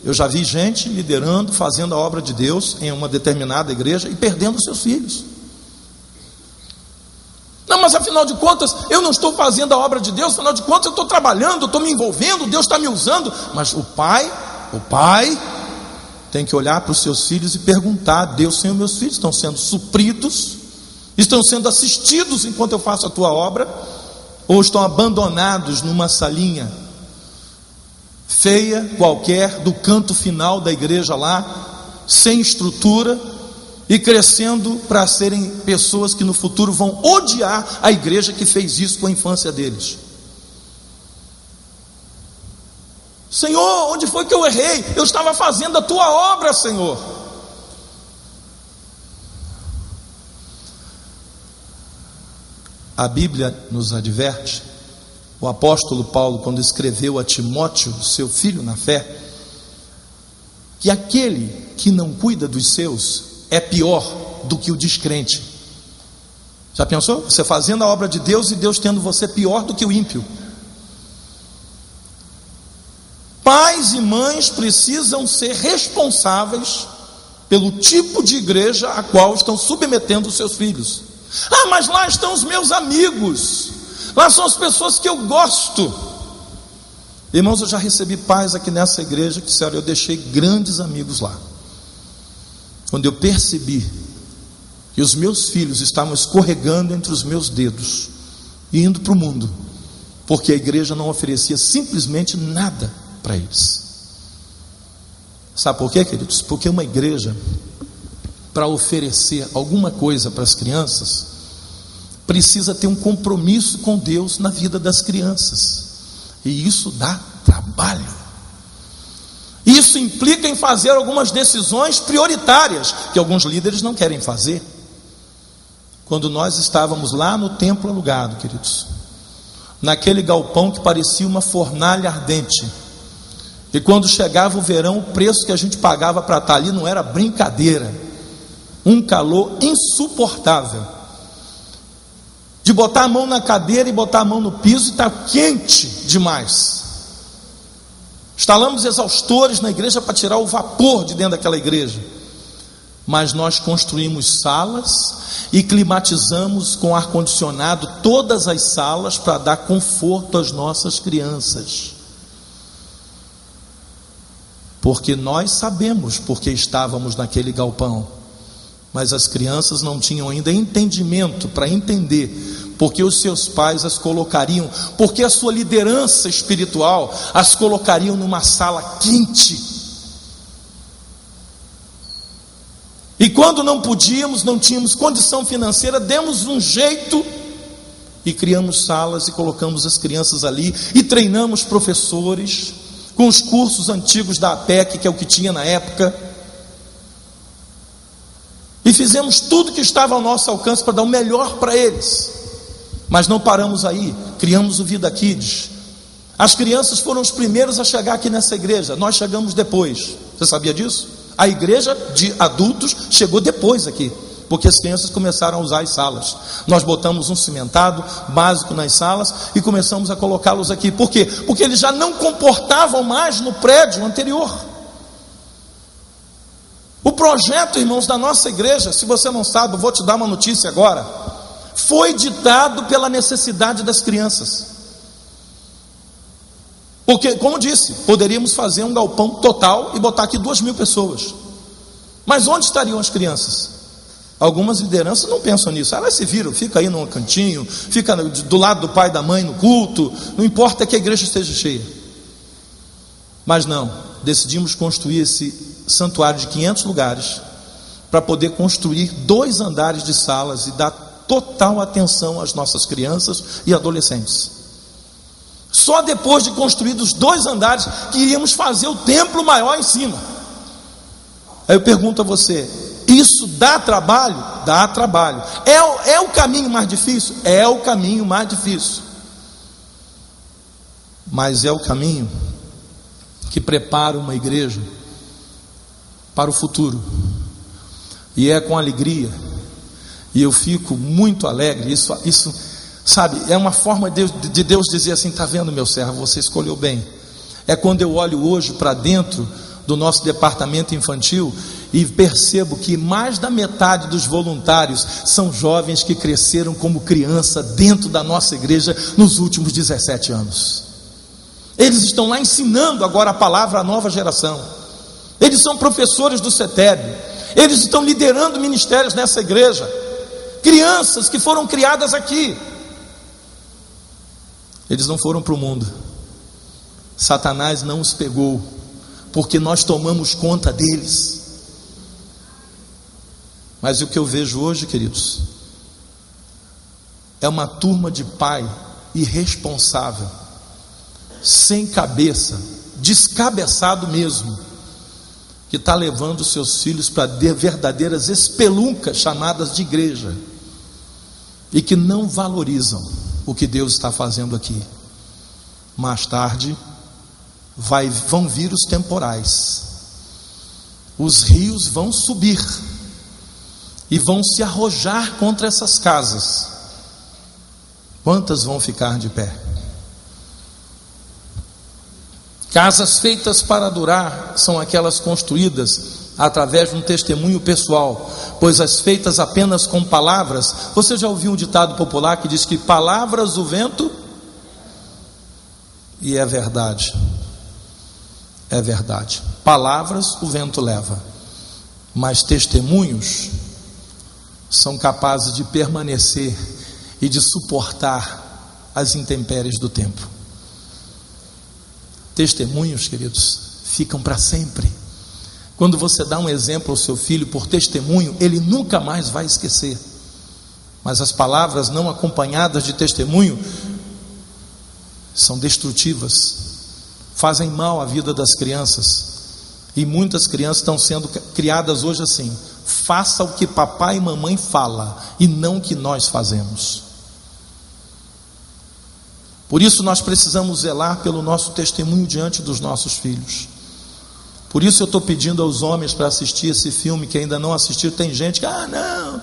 Eu já vi gente liderando, fazendo a obra de Deus em uma determinada igreja e perdendo seus filhos. Não, mas afinal de contas, eu não estou fazendo a obra de Deus, afinal de contas eu estou trabalhando, eu estou me envolvendo, Deus está me usando. Mas o pai tem que olhar para os seus filhos e perguntar: Deus, Senhor, meus filhos estão sendo supridos, estão sendo assistidos enquanto eu faço a tua obra, ou estão abandonados numa salinha feia qualquer do canto final da igreja lá, sem estrutura, e crescendo para serem pessoas que no futuro vão odiar a igreja que fez isso com a infância deles? Senhor, onde foi que eu errei? Eu estava fazendo a tua obra, Senhor. A Bíblia nos adverte, o apóstolo Paulo, quando escreveu a Timóteo, seu filho na fé, que aquele que não cuida dos seus é pior do que o descrente. Já pensou? Você fazendo a obra de Deus e Deus tendo você pior do que o ímpio. Pais e mães precisam ser responsáveis pelo tipo de igreja a qual estão submetendo os seus filhos. Mas lá estão os meus amigos, lá são as pessoas que eu gosto. Irmãos, eu já recebi pais aqui nessa igreja que disseram: eu deixei grandes amigos lá, quando eu percebi E os meus filhos estavam escorregando entre os meus dedos e indo para o mundo, porque a igreja não oferecia simplesmente nada para eles. Sabe por quê, queridos? Porque uma igreja, para oferecer alguma coisa para as crianças, precisa ter um compromisso com Deus na vida das crianças, e isso dá trabalho. Isso implica em fazer algumas decisões prioritárias que alguns líderes não querem fazer. Quando nós estávamos lá no templo alugado, queridos, naquele galpão que parecia uma fornalha ardente, e quando chegava o verão, o preço que a gente pagava para estar ali não era brincadeira, um calor insuportável, de botar a mão na cadeira e botar a mão no piso e está quente demais. Instalamos exaustores na igreja para tirar o vapor de dentro daquela igreja, mas nós construímos salas e climatizamos com ar-condicionado todas as salas para dar conforto às nossas crianças, porque nós sabemos porque estávamos naquele galpão, mas as crianças não tinham ainda entendimento para entender porque os seus pais as colocariam, porque a sua liderança espiritual as colocariam numa sala quente. E quando não podíamos, não tínhamos condição financeira, demos um jeito e criamos salas e colocamos as crianças ali e treinamos professores com os cursos antigos da APEC, que é o que tinha na época, e fizemos tudo que estava ao nosso alcance para dar o melhor para eles. Mas não paramos aí, criamos o Vida Kids. As crianças foram os primeiros a chegar aqui nessa igreja, nós chegamos depois. Você sabia disso? A igreja de adultos chegou depois aqui, porque as crianças começaram a usar as salas. Nós botamos um cimentado básico nas salas e começamos a colocá-los aqui. Por quê? Porque eles já não comportavam mais no prédio anterior. O projeto, irmãos, da nossa igreja, se você não sabe, eu vou te dar uma notícia agora, foi ditado pela necessidade das crianças. Porque, como disse, poderíamos fazer um galpão total e botar aqui 2.000 pessoas. Mas onde estariam as crianças? Algumas lideranças não pensam nisso. Elas se viram, fica aí num cantinho, fica do lado do pai e da mãe no culto, não importa que a igreja esteja cheia. Mas não, decidimos construir esse santuário de 500 lugares, para poder construir 2 andares de salas e dar total atenção às nossas crianças e adolescentes. Só depois de construídos 2 andares que iríamos fazer o templo maior em cima. Aí eu pergunto a você, isso dá trabalho? Dá trabalho. É o caminho mais difícil? É o caminho mais difícil, mas é o caminho que prepara uma igreja para o futuro, e é com alegria, e eu fico muito alegre. Isso sabe, é uma forma de Deus dizer assim: está vendo, meu servo, você escolheu bem. É quando eu olho hoje para dentro do nosso departamento infantil e percebo que mais da metade dos voluntários são jovens que cresceram como criança dentro da nossa igreja nos últimos 17 anos. Eles estão lá ensinando agora a palavra à nova geração. Eles são professores do CETEB, eles estão liderando ministérios nessa igreja, crianças que foram criadas aqui. Eles não foram para o mundo, Satanás não os pegou, porque nós tomamos conta deles. Mas o que eu vejo hoje, queridos, é uma turma de pai irresponsável, sem cabeça, descabeçado mesmo, que está levando seus filhos para verdadeiras espeluncas chamadas de igreja, e que não valorizam o que Deus está fazendo aqui. Mais tarde vão vir os temporais, os rios vão subir e vão se arrojar contra essas casas. Quantas vão ficar de pé? Casas feitas para durar são aquelas construídas através de um testemunho pessoal, pois as feitas apenas com palavras. Você já ouviu um ditado popular que diz que palavras o vento, e é verdade, palavras o vento leva, mas testemunhos são capazes de permanecer e de suportar as intempéries do tempo. Testemunhos, queridos, ficam para sempre. Quando você dá um exemplo ao seu filho por testemunho, ele nunca mais vai esquecer. Mas as palavras não acompanhadas de testemunho são destrutivas, fazem mal à vida das crianças. E muitas crianças estão sendo criadas hoje assim: faça o que papai e mamãe falam e não o que nós fazemos. Por isso nós precisamos zelar pelo nosso testemunho diante dos nossos filhos. Por isso eu estou pedindo aos homens para assistir esse filme, que ainda não assistiram. Tem gente que, não,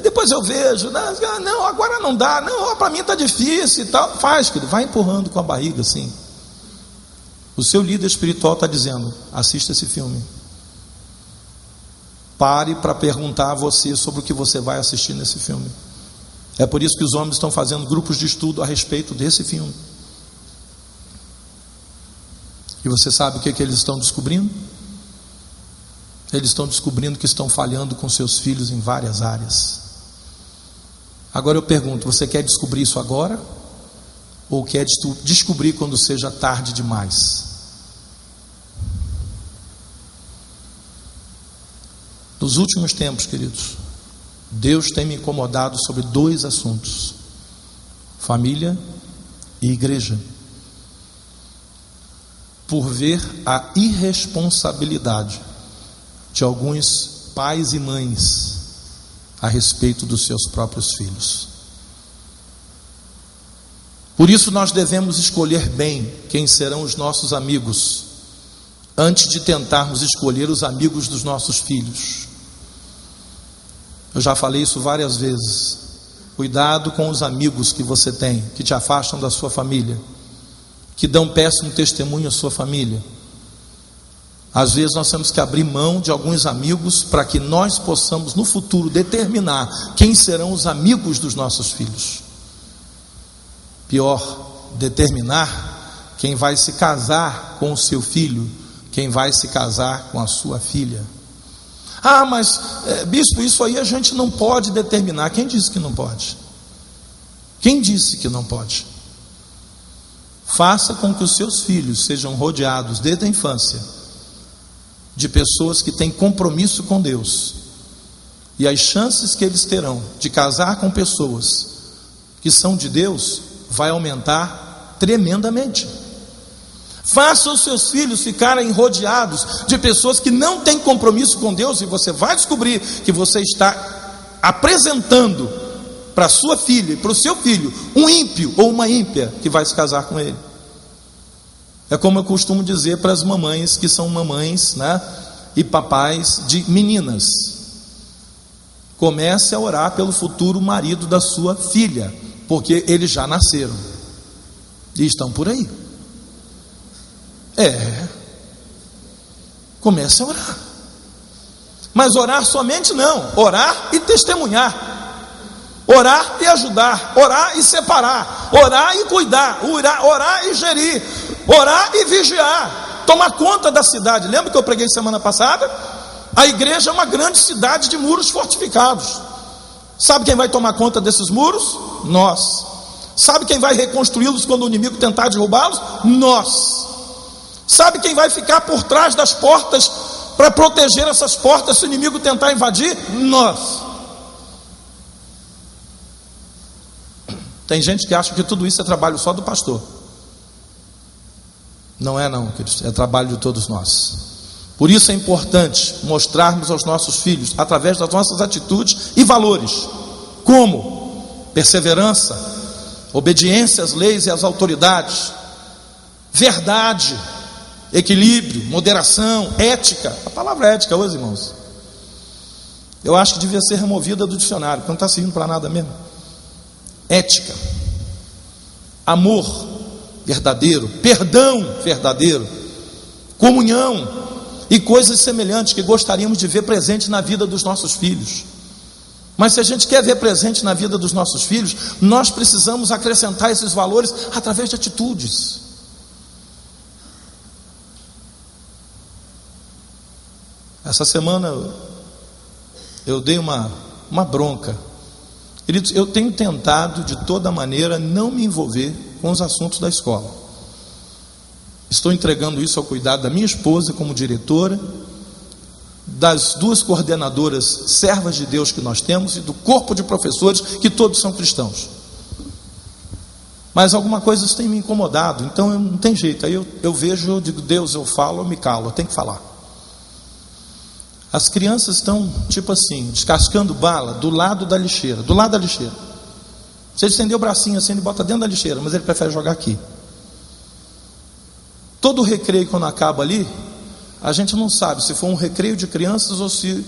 depois eu vejo, não, agora não dá, não, para mim está difícil e tal. Faz, querido, vai empurrando com a barriga assim. O seu líder espiritual está dizendo: assista esse filme. Pare para perguntar a você sobre o que você vai assistir nesse filme. É por isso que os homens estão fazendo grupos de estudo a respeito desse filme. E você sabe o que eles estão descobrindo? Eles estão descobrindo que estão falhando com seus filhos em várias áreas. Agora eu pergunto: você quer descobrir isso agora? Ou quer descobrir quando seja tarde demais? Nos últimos tempos, queridos, Deus tem me incomodado sobre dois assuntos: família e igreja. Por ver a irresponsabilidade de alguns pais e mães a respeito dos seus próprios filhos. Por isso nós devemos escolher bem quem serão os nossos amigos, antes de tentarmos escolher os amigos dos nossos filhos. Eu já falei isso várias vezes. Cuidado com os amigos que você tem, que te afastam da sua família, que dão péssimo testemunho à sua família. Às vezes nós temos que abrir mão de alguns amigos para que nós possamos no futuro determinar quem serão os amigos dos nossos filhos. Pior, determinar quem vai se casar com o seu filho, quem vai se casar com a sua filha. Mas bispo, isso aí a gente não pode determinar. Quem disse que não pode? Quem disse que não pode? Faça com que os seus filhos sejam rodeados desde a infância de pessoas que têm compromisso com Deus, e as chances que eles terão de casar com pessoas que são de Deus vai aumentar tremendamente. Faça os seus filhos ficarem rodeados de pessoas que não têm compromisso com Deus, e você vai descobrir que você está apresentando para sua filha e para o seu filho um ímpio ou uma ímpia que vai se casar com ele. É como eu costumo dizer para as mamães que são mamães, e papais de meninas: comece a orar pelo futuro marido da sua filha, porque eles já nasceram e estão por aí. Comece a orar. Mas orar somente não, orar e testemunhar. Orar e ajudar, orar e separar, orar e cuidar, orar e gerir, orar e vigiar, tomar conta da cidade. Lembra que eu preguei semana passada? A igreja é uma grande cidade de muros fortificados. Sabe quem vai tomar conta desses muros? Nós. Sabe quem vai reconstruí-los quando o inimigo tentar derrubá-los? Nós. Sabe quem vai ficar por trás das portas para proteger essas portas se o inimigo tentar invadir? Nós. Tem gente que acha que tudo isso é trabalho só do pastor. Não é não, queridos, é trabalho de todos nós. Por isso é importante mostrarmos aos nossos filhos, através das nossas atitudes e valores, como perseverança, obediência às leis e às autoridades, verdade, equilíbrio, moderação, ética. A palavra ética hoje, irmãos, eu acho que devia ser removida do dicionário, porque não está servindo para nada mesmo. Ética, amor verdadeiro, perdão verdadeiro, comunhão e coisas semelhantes que gostaríamos de ver presente na vida dos nossos filhos. Mas se a gente quer ver presente na vida dos nossos filhos, nós precisamos acrescentar esses valores através de atitudes. Essa semana eu dei uma uma bronca. Queridos, eu tenho tentado de toda maneira não me envolver com os assuntos da escola. Estou entregando isso ao cuidado da minha esposa como diretora, das duas coordenadoras servas de Deus que nós temos e do corpo de professores, que todos são cristãos. Mas alguma coisa tem me incomodado, então não tem jeito. Aí eu vejo, eu digo, Deus, eu falo, eu me calo, eu tenho que falar. As crianças estão, tipo assim, descascando bala do lado da lixeira, do lado da lixeira. Você estender o bracinho assim, ele bota dentro da lixeira, mas ele prefere jogar aqui. Todo recreio, quando acaba ali, a gente não sabe se foi um recreio de crianças ou se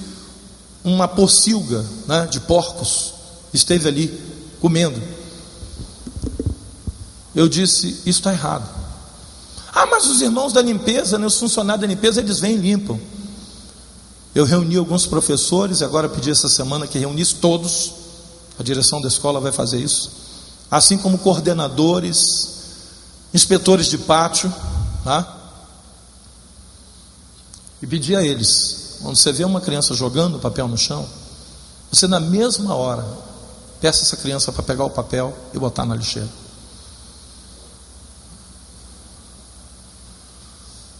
uma pocilga, né, de porcos esteve ali comendo. Eu disse, isso está errado. Ah, mas os irmãos da limpeza, né, os funcionários da limpeza, eles vêm e limpam. Eu reuni alguns professores, e agora pedi essa semana que reunisse todos. A direção da escola vai fazer isso, assim como coordenadores, inspetores de pátio, tá? E pedi a eles, quando você vê uma criança jogando papel no chão, você na mesma hora peça essa criança para pegar o papel e botar na lixeira.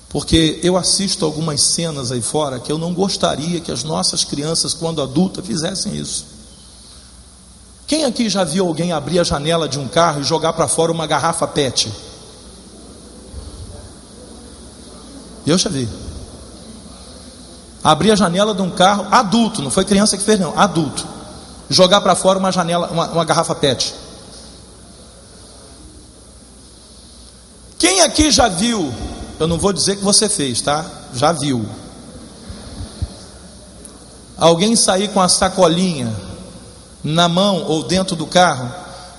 Porque eu assisto algumas cenas aí fora que eu não gostaria que as nossas crianças, quando adultas, fizessem isso. Quem aqui já viu alguém abrir a janela de um carro e jogar para fora uma garrafa PET? Eu já vi. Abrir a janela de um carro, adulto, não foi criança que fez não, adulto, jogar para fora uma janela, uma garrafa PET. Quem aqui já viu, eu não vou dizer que você fez, tá? Já viu alguém sair com a sacolinha na mão ou dentro do carro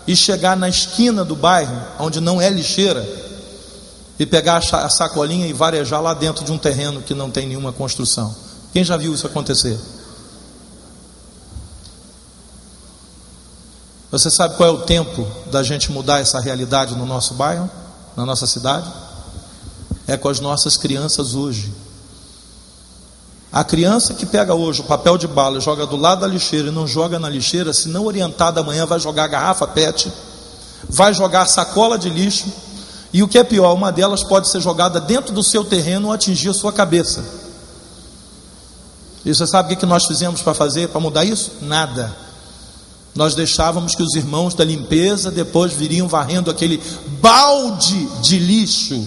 e chegar na esquina do bairro, onde não é lixeira, e pegar a sacolinha e varejar lá dentro de um terreno que não tem nenhuma construção? Quem já viu isso acontecer? Você sabe qual é o tempo da gente mudar essa realidade no nosso bairro, na nossa cidade? É com as nossas crianças hoje. A criança que pega hoje o papel de bala e joga do lado da lixeira e não joga na lixeira, se não orientada amanhã, vai jogar a garrafa PET, vai jogar a sacola de lixo, e o que é pior, uma delas pode ser jogada dentro do seu terreno ou atingir a sua cabeça. E você sabe o que nós fizemos para mudar isso? Nada. Nós deixávamos que os irmãos da limpeza depois viriam varrendo aquele balde de lixo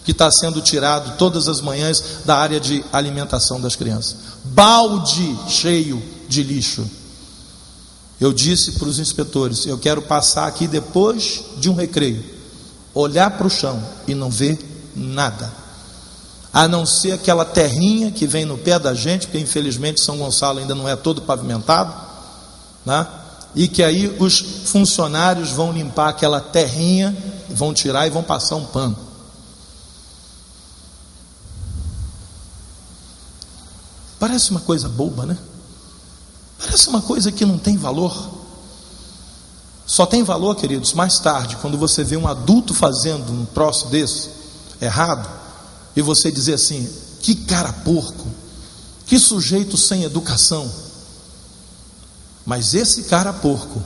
que está sendo tirado todas as manhãs da área de alimentação das crianças. Balde cheio de lixo. Eu disse para os inspetores, eu quero passar aqui depois de um recreio, olhar para o chão e não ver nada, a não ser aquela terrinha que vem no pé da gente, porque infelizmente São Gonçalo ainda não é todo pavimentado, né? E que aí os funcionários vão limpar aquela terrinha, vão tirar e vão passar um pano. Parece uma coisa boba, né? Parece uma coisa que não tem valor. Só tem valor, queridos, mais tarde, quando você vê um adulto fazendo um troço desse, errado, e você dizer assim, que cara porco, que sujeito sem educação. Mas esse cara porco,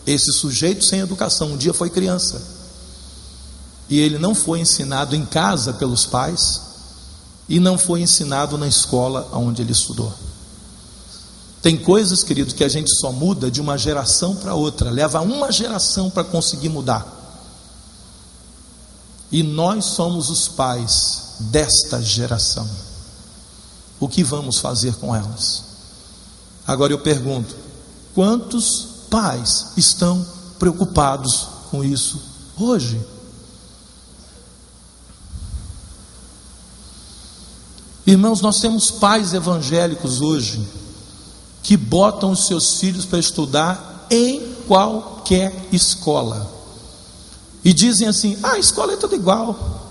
esse sujeito sem educação, um dia foi criança, e ele não foi ensinado em casa pelos pais, e não foi ensinado na escola onde ele estudou. Tem coisas, querido, que a gente só muda de uma geração para outra, leva uma geração para conseguir mudar. E nós somos os pais desta geração. O que vamos fazer com elas? Agora eu pergunto, quantos pais estão preocupados com isso hoje? Irmãos, nós temos pais evangélicos hoje que botam os seus filhos para estudar em qualquer escola e dizem assim, a escola é tudo igual.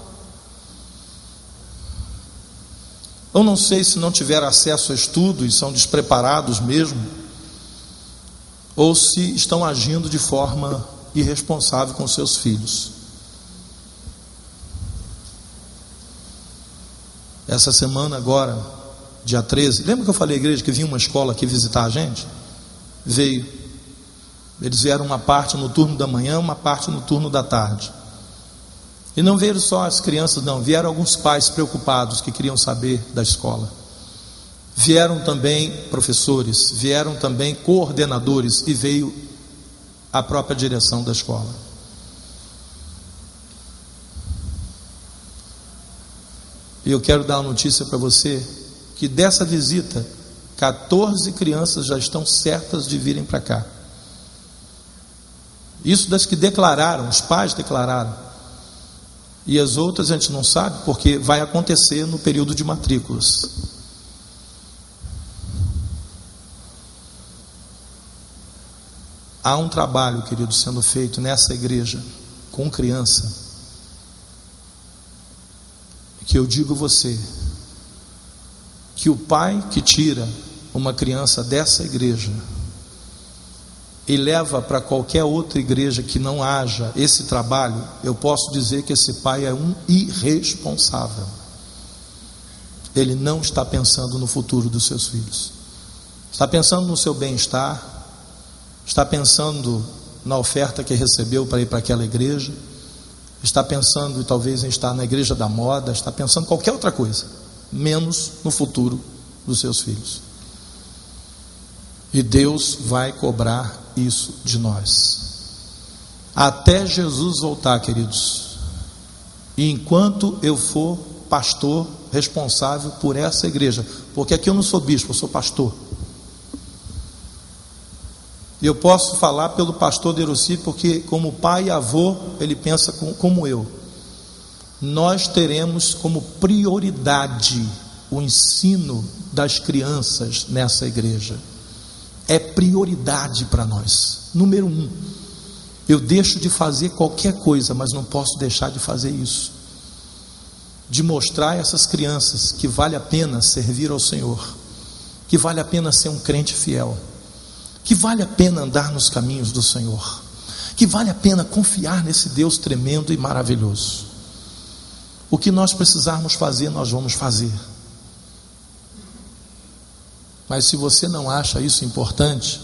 Eu não sei se não tiveram acesso a estudo e são despreparados mesmo, ou se estão agindo de forma irresponsável com seus filhos. Essa semana agora, dia 13, lembra que eu falei à igreja que vinha uma escola aqui visitar a gente? veio. Eles vieram uma parte no turno da manhã, uma parte no turno da tarde. E não vieram só as crianças, não, vieram alguns pais preocupados que queriam saber da escola. Vieram também professores, vieram também coordenadores e veio a própria direção da escola. E eu quero dar uma notícia para você, que dessa visita, 14 crianças já estão certas de virem para cá. Isso das que declararam, os pais declararam. E as outras a gente não sabe, porque vai acontecer no período de matrículas. Há um trabalho, querido, sendo feito nessa igreja com criança, que eu digo a você, que o pai que tira uma criança dessa igreja e leva para qualquer outra igreja que não haja esse trabalho, eu posso dizer que esse pai é um irresponsável. Ele não está pensando no futuro dos seus filhos, está pensando no seu bem-estar, está pensando na oferta que recebeu para ir para aquela igreja, está pensando talvez em estar na igreja da moda, está pensando em qualquer outra coisa, menos no futuro dos seus filhos. E Deus vai cobrar isso de nós, até Jesus voltar, queridos. E enquanto eu for pastor responsável por essa igreja, porque aqui eu não sou bispo, eu sou pastor. E eu posso falar pelo pastor Deroci, porque como pai e avô, ele pensa como eu. Nós teremos como prioridade o ensino das crianças nessa igreja. É prioridade para nós. Número 1, eu deixo de fazer qualquer coisa, mas não posso deixar de fazer isso, de mostrar a essas crianças que vale a pena servir ao Senhor, que vale a pena ser um crente fiel, que vale a pena andar nos caminhos do Senhor, que vale a pena confiar nesse Deus tremendo e maravilhoso. O que nós precisarmos fazer, nós vamos fazer. Mas se você não acha isso importante,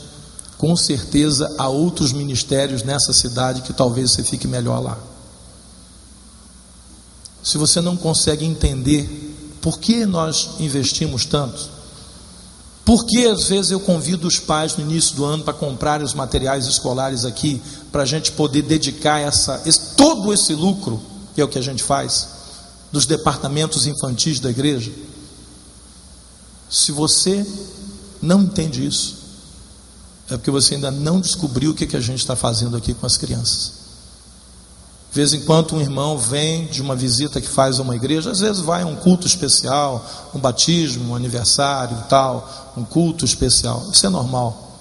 com certeza há outros ministérios nessa cidade que talvez você fique melhor lá. Se você não consegue entender por que nós investimos tanto, por que às vezes eu convido os pais no início do ano para comprar os materiais escolares aqui, para a gente poder dedicar todo esse lucro, que é o que a gente faz, dos departamentos infantis da igreja. Se você não entende isso, é porque você ainda não descobriu o que a gente está fazendo aqui com as crianças. De vez em quando um irmão vem de uma visita que faz a uma igreja, às vezes vai a um culto especial, um batismo, um aniversário e tal, um culto especial, isso é normal,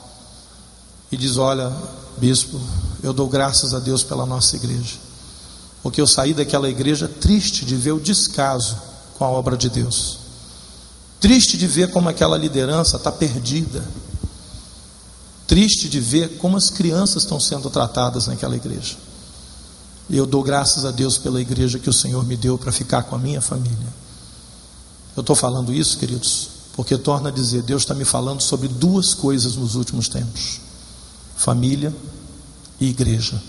e diz: olha, bispo, eu dou graças a Deus pela nossa igreja, porque eu saí daquela igreja triste de ver o descaso com a obra de Deus, triste de ver como aquela liderança está perdida, triste de ver como as crianças estão sendo tratadas naquela igreja. E eu dou graças a Deus pela igreja que o Senhor me deu para ficar com a minha família. Eu estou falando isso, queridos, porque torna a dizer, Deus está me falando sobre duas coisas nos últimos tempos: família e igreja.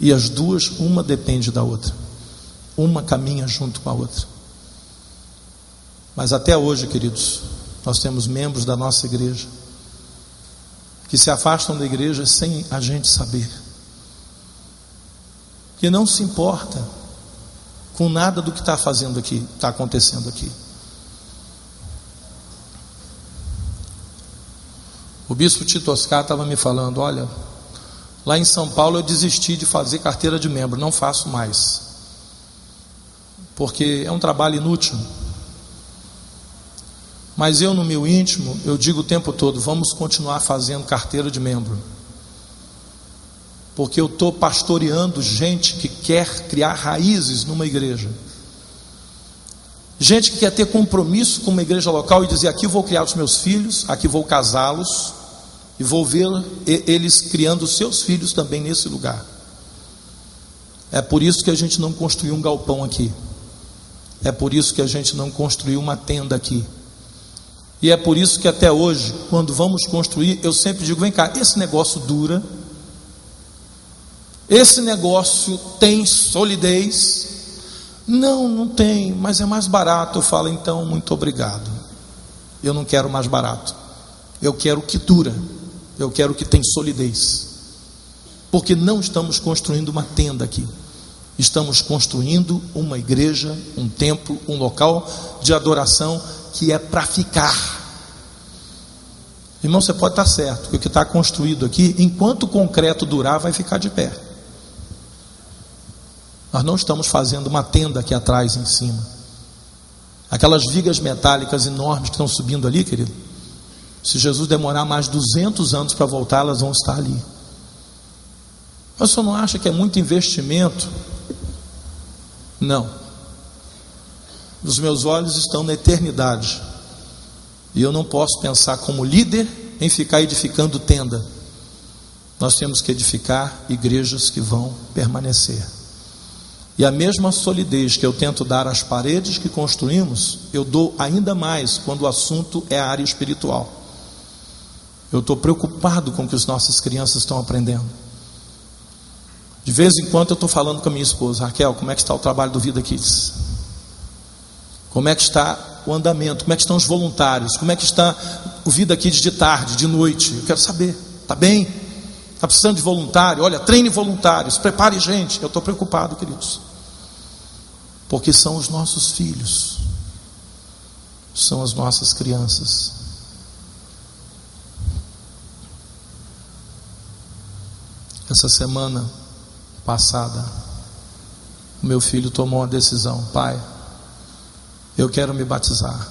E as duas, uma depende da outra, uma caminha junto com a outra. Mas até hoje, queridos, nós temos membros da nossa igreja que se afastam da igreja sem a gente saber, que não se importa com nada do que está fazendo aqui, está acontecendo aqui. O bispo Tito Oscar estava me falando: olha, lá em São Paulo eu desisti de fazer carteira de membro, não faço mais, porque é um trabalho inútil. Mas eu, no meu íntimo, eu digo o tempo todo: vamos continuar fazendo carteira de membro, porque eu estou pastoreando gente que quer criar raízes numa igreja, gente que quer ter compromisso com uma igreja local e dizer: aqui vou criar os meus filhos, aqui vou casá-los e vou ver eles criando os seus filhos também nesse lugar. É por isso que a gente não construiu um galpão aqui, é por isso que a gente não construiu uma tenda aqui, E é por isso que até hoje, quando vamos construir, eu sempre digo: vem cá, esse negócio dura, esse negócio tem solidez? Não, não tem, mas é mais barato. Eu falo: então, muito obrigado, eu não quero mais barato, eu quero o que dura, eu quero o que tem solidez, porque não estamos construindo uma tenda aqui, estamos construindo uma igreja, um templo, um local de adoração que é para ficar. Irmão, você pode estar certo que o que está construído aqui, enquanto o concreto durar, vai ficar de pé. Nós não estamos fazendo uma tenda aqui atrás, em cima. Aquelas vigas metálicas enormes que estão subindo ali, querido, se Jesus demorar mais 200 anos para voltar, elas vão estar ali. Mas você não acha que é muito investimento? Não. Os meus olhos estão na eternidade, e eu não posso pensar como líder em ficar edificando tenda. Nós temos que edificar igrejas que vão permanecer. E a mesma solidez que eu tento dar às paredes que construímos, eu dou ainda mais quando o assunto é a área espiritual. Eu estou preocupado com o que as nossas crianças estão aprendendo. De vez em quando eu estou falando com a minha esposa: Raquel, como é que está o trabalho do Vida Kids? Como é que está o andamento? Como é que estão os voluntários? Como é que está o Vida Kids de tarde, de noite? Eu quero saber, está bem? Está precisando de voluntário? Olha, treine voluntários, prepare gente. Eu estou preocupado, queridos, porque são os nossos filhos, são as nossas crianças. Essa semana passada, o meu filho tomou uma decisão: pai, eu quero me batizar.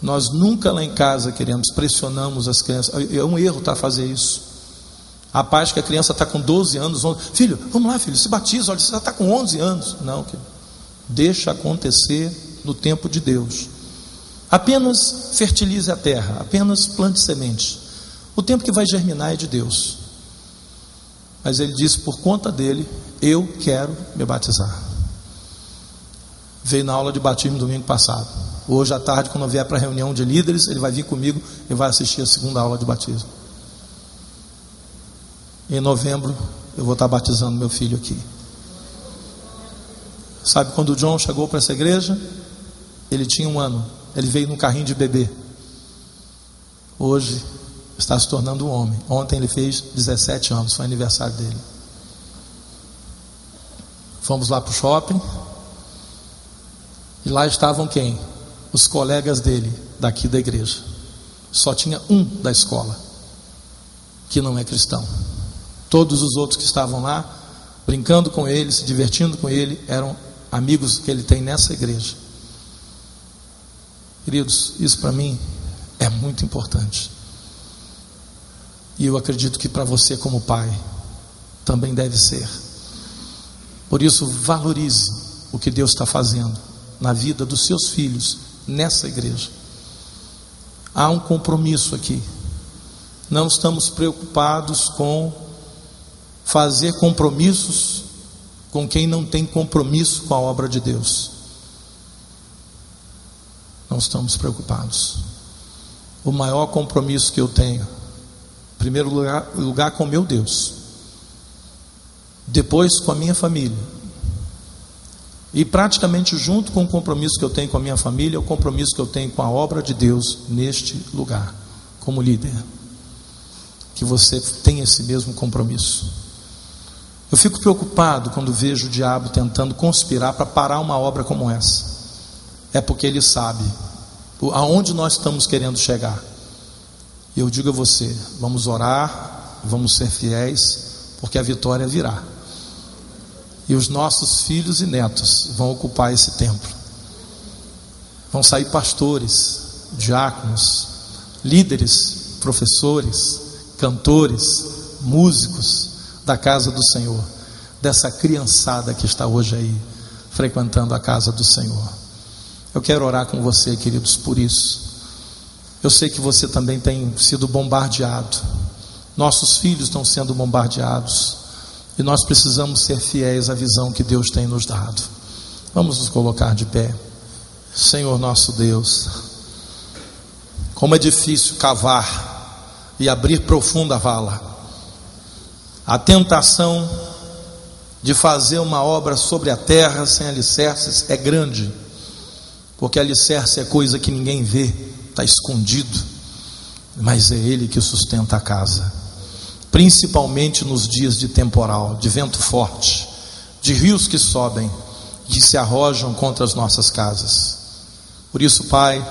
Nós nunca lá em casa, queremos, pressionamos as crianças. É um erro fazer isso. Rapaz, que a criança está com 12 anos, 11, filho, vamos lá, filho, se batiza, olha, você já está com 11 anos. Não, querido, deixa acontecer no tempo de Deus. Apenas fertilize a terra, apenas plante sementes. O tempo que vai germinar é de Deus. Mas ele disse, por conta dele, eu quero me batizar. Veio na aula de batismo domingo passado. Hoje à tarde, quando eu vier para a reunião de líderes, ele vai vir comigo e vai assistir a segunda aula de batismo. Em novembro eu vou estar batizando meu filho aqui. Sabe quando o John chegou para essa igreja? Ele tinha 1 ano. Ele veio num carrinho de bebê. Hoje está se tornando um homem. Ontem ele fez 17 anos, foi aniversário dele. Fomos lá para o shopping, e lá estavam quem? Os colegas dele, daqui da igreja. Só tinha um da escola que não é cristão. Todos os outros que estavam lá, brincando com ele, se divertindo com ele, eram amigos que ele tem nessa igreja. Queridos, isso para mim é muito importante. E eu acredito que para você como pai também deve ser. Por isso, valorize o que Deus está fazendo na vida dos seus filhos nessa igreja. Há um compromisso aqui. Não estamos preocupados com fazer compromissos com quem não tem compromisso com a obra de Deus. Não estamos preocupados. O maior compromisso que eu tenho, em primeiro lugar com meu Deus, depois com a minha família, e praticamente junto com o compromisso que eu tenho com a minha família, é o compromisso que eu tenho com a obra de Deus neste lugar, como líder. Que você tenha esse mesmo compromisso. Eu fico preocupado quando vejo o diabo tentando conspirar para parar uma obra como essa. É porque ele sabe aonde nós estamos querendo chegar. E eu digo a você, vamos orar, vamos ser fiéis, porque a vitória virá. E os nossos filhos e netos vão ocupar esse templo. Vão sair pastores, diáconos, líderes, professores, cantores, músicos da casa do Senhor, dessa criançada que está hoje aí frequentando a casa do Senhor. Eu quero orar com você, queridos, por isso. Eu sei que você também tem sido bombardeado. Nossos filhos estão sendo bombardeados. E nós precisamos ser fiéis à visão que Deus tem nos dado. Vamos nos colocar de pé. Senhor nosso Deus, Como é difícil cavar e abrir profunda vala. A tentação de fazer uma obra sobre a terra sem alicerces é grande, porque alicerce é coisa que ninguém vê, está escondido, mas é Ele que sustenta a casa, principalmente nos dias de temporal, de vento forte, de rios que sobem, que se arrojam contra as nossas casas. Por isso, Pai,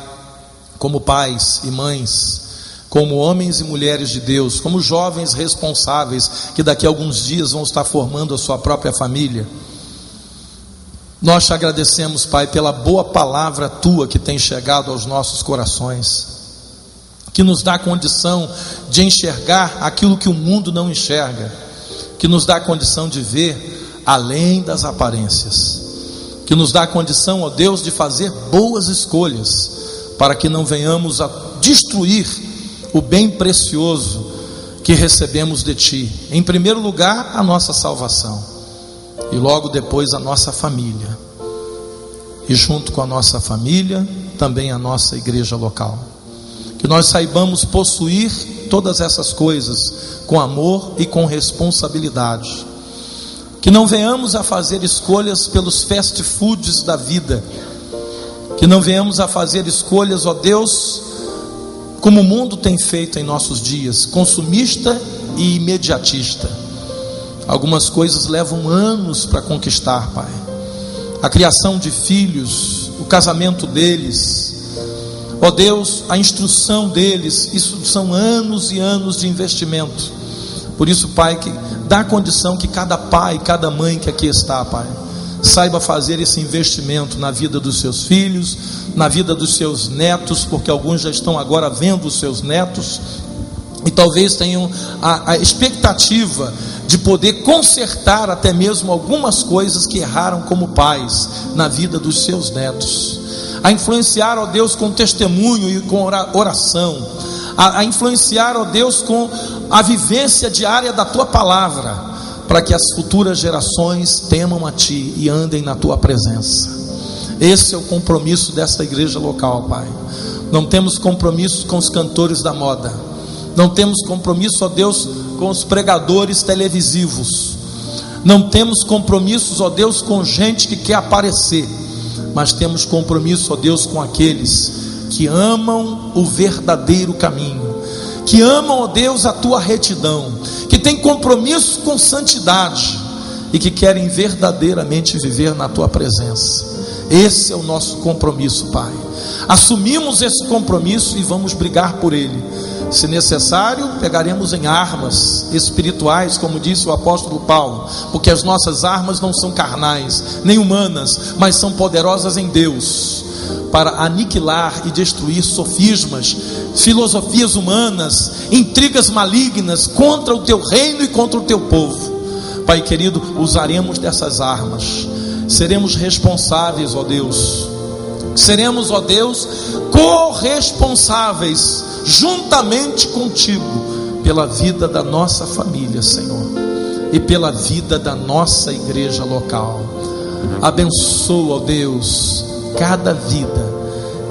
como pais e mães, como homens e mulheres de Deus, como jovens responsáveis, que daqui a alguns dias vão estar formando a sua própria família, nós te agradecemos, Pai, pela boa palavra Tua que tem chegado aos nossos corações, que nos dá condição de enxergar aquilo que o mundo não enxerga, que nos dá condição de ver além das aparências, que nos dá condição, ó Deus, de fazer boas escolhas, para que não venhamos a destruir o bem precioso que recebemos de Ti. Em primeiro lugar, a nossa salvação, e logo depois a nossa família, e junto com a nossa família, também a nossa igreja local. Que nós saibamos possuir todas essas coisas com amor e com responsabilidade. Que não venhamos a fazer escolhas pelos fast foods da vida, que não venhamos a fazer escolhas, ó Deus, como o mundo tem feito em nossos dias, consumista e imediatista. Algumas coisas levam anos para conquistar, Pai. A criação de filhos, o casamento deles, ó Deus, a instrução deles, isso são anos e anos de investimento. Por isso, Pai, que dá condição que cada pai, cada mãe que aqui está, Pai, saiba fazer esse investimento na vida dos seus filhos, na vida dos seus netos, porque alguns já estão agora vendo os seus netos, e talvez tenham a expectativa de poder consertar até mesmo algumas coisas que erraram como pais na vida dos seus netos, a influenciar, ó Deus, com testemunho e com oração, a influenciar, ó Deus, com a vivência diária da Tua palavra, para que as futuras gerações temam a Ti e andem na Tua presença. Esse é o compromisso desta igreja local, Pai. Não temos compromisso com os cantores da moda, não temos compromisso, ó Deus, com os pregadores televisivos, não temos compromissos, ó Deus, com gente que quer aparecer, mas temos compromisso, ó Deus, com aqueles que amam o verdadeiro caminho, que amam, ó Deus, a Tua retidão, que têm compromisso com santidade e que querem verdadeiramente viver na Tua presença. Esse é o nosso compromisso, Pai. Assumimos esse compromisso e vamos brigar por ele. Se necessário, pegaremos em armas espirituais, como disse o apóstolo Paulo, porque as nossas armas não são carnais, nem humanas, mas são poderosas em Deus, para aniquilar e destruir sofismas, filosofias humanas, intrigas malignas contra o Teu reino e contra o Teu povo. Pai querido, usaremos dessas armas, seremos responsáveis, ó Deus, seremos, ó Deus, corresponsáveis juntamente contigo pela vida da nossa família, Senhor, e pela vida da nossa igreja local. Abençoa, ó Deus, cada vida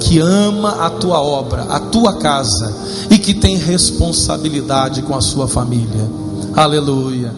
que ama a Tua obra, a Tua casa, e que tem responsabilidade com a sua família. Aleluia.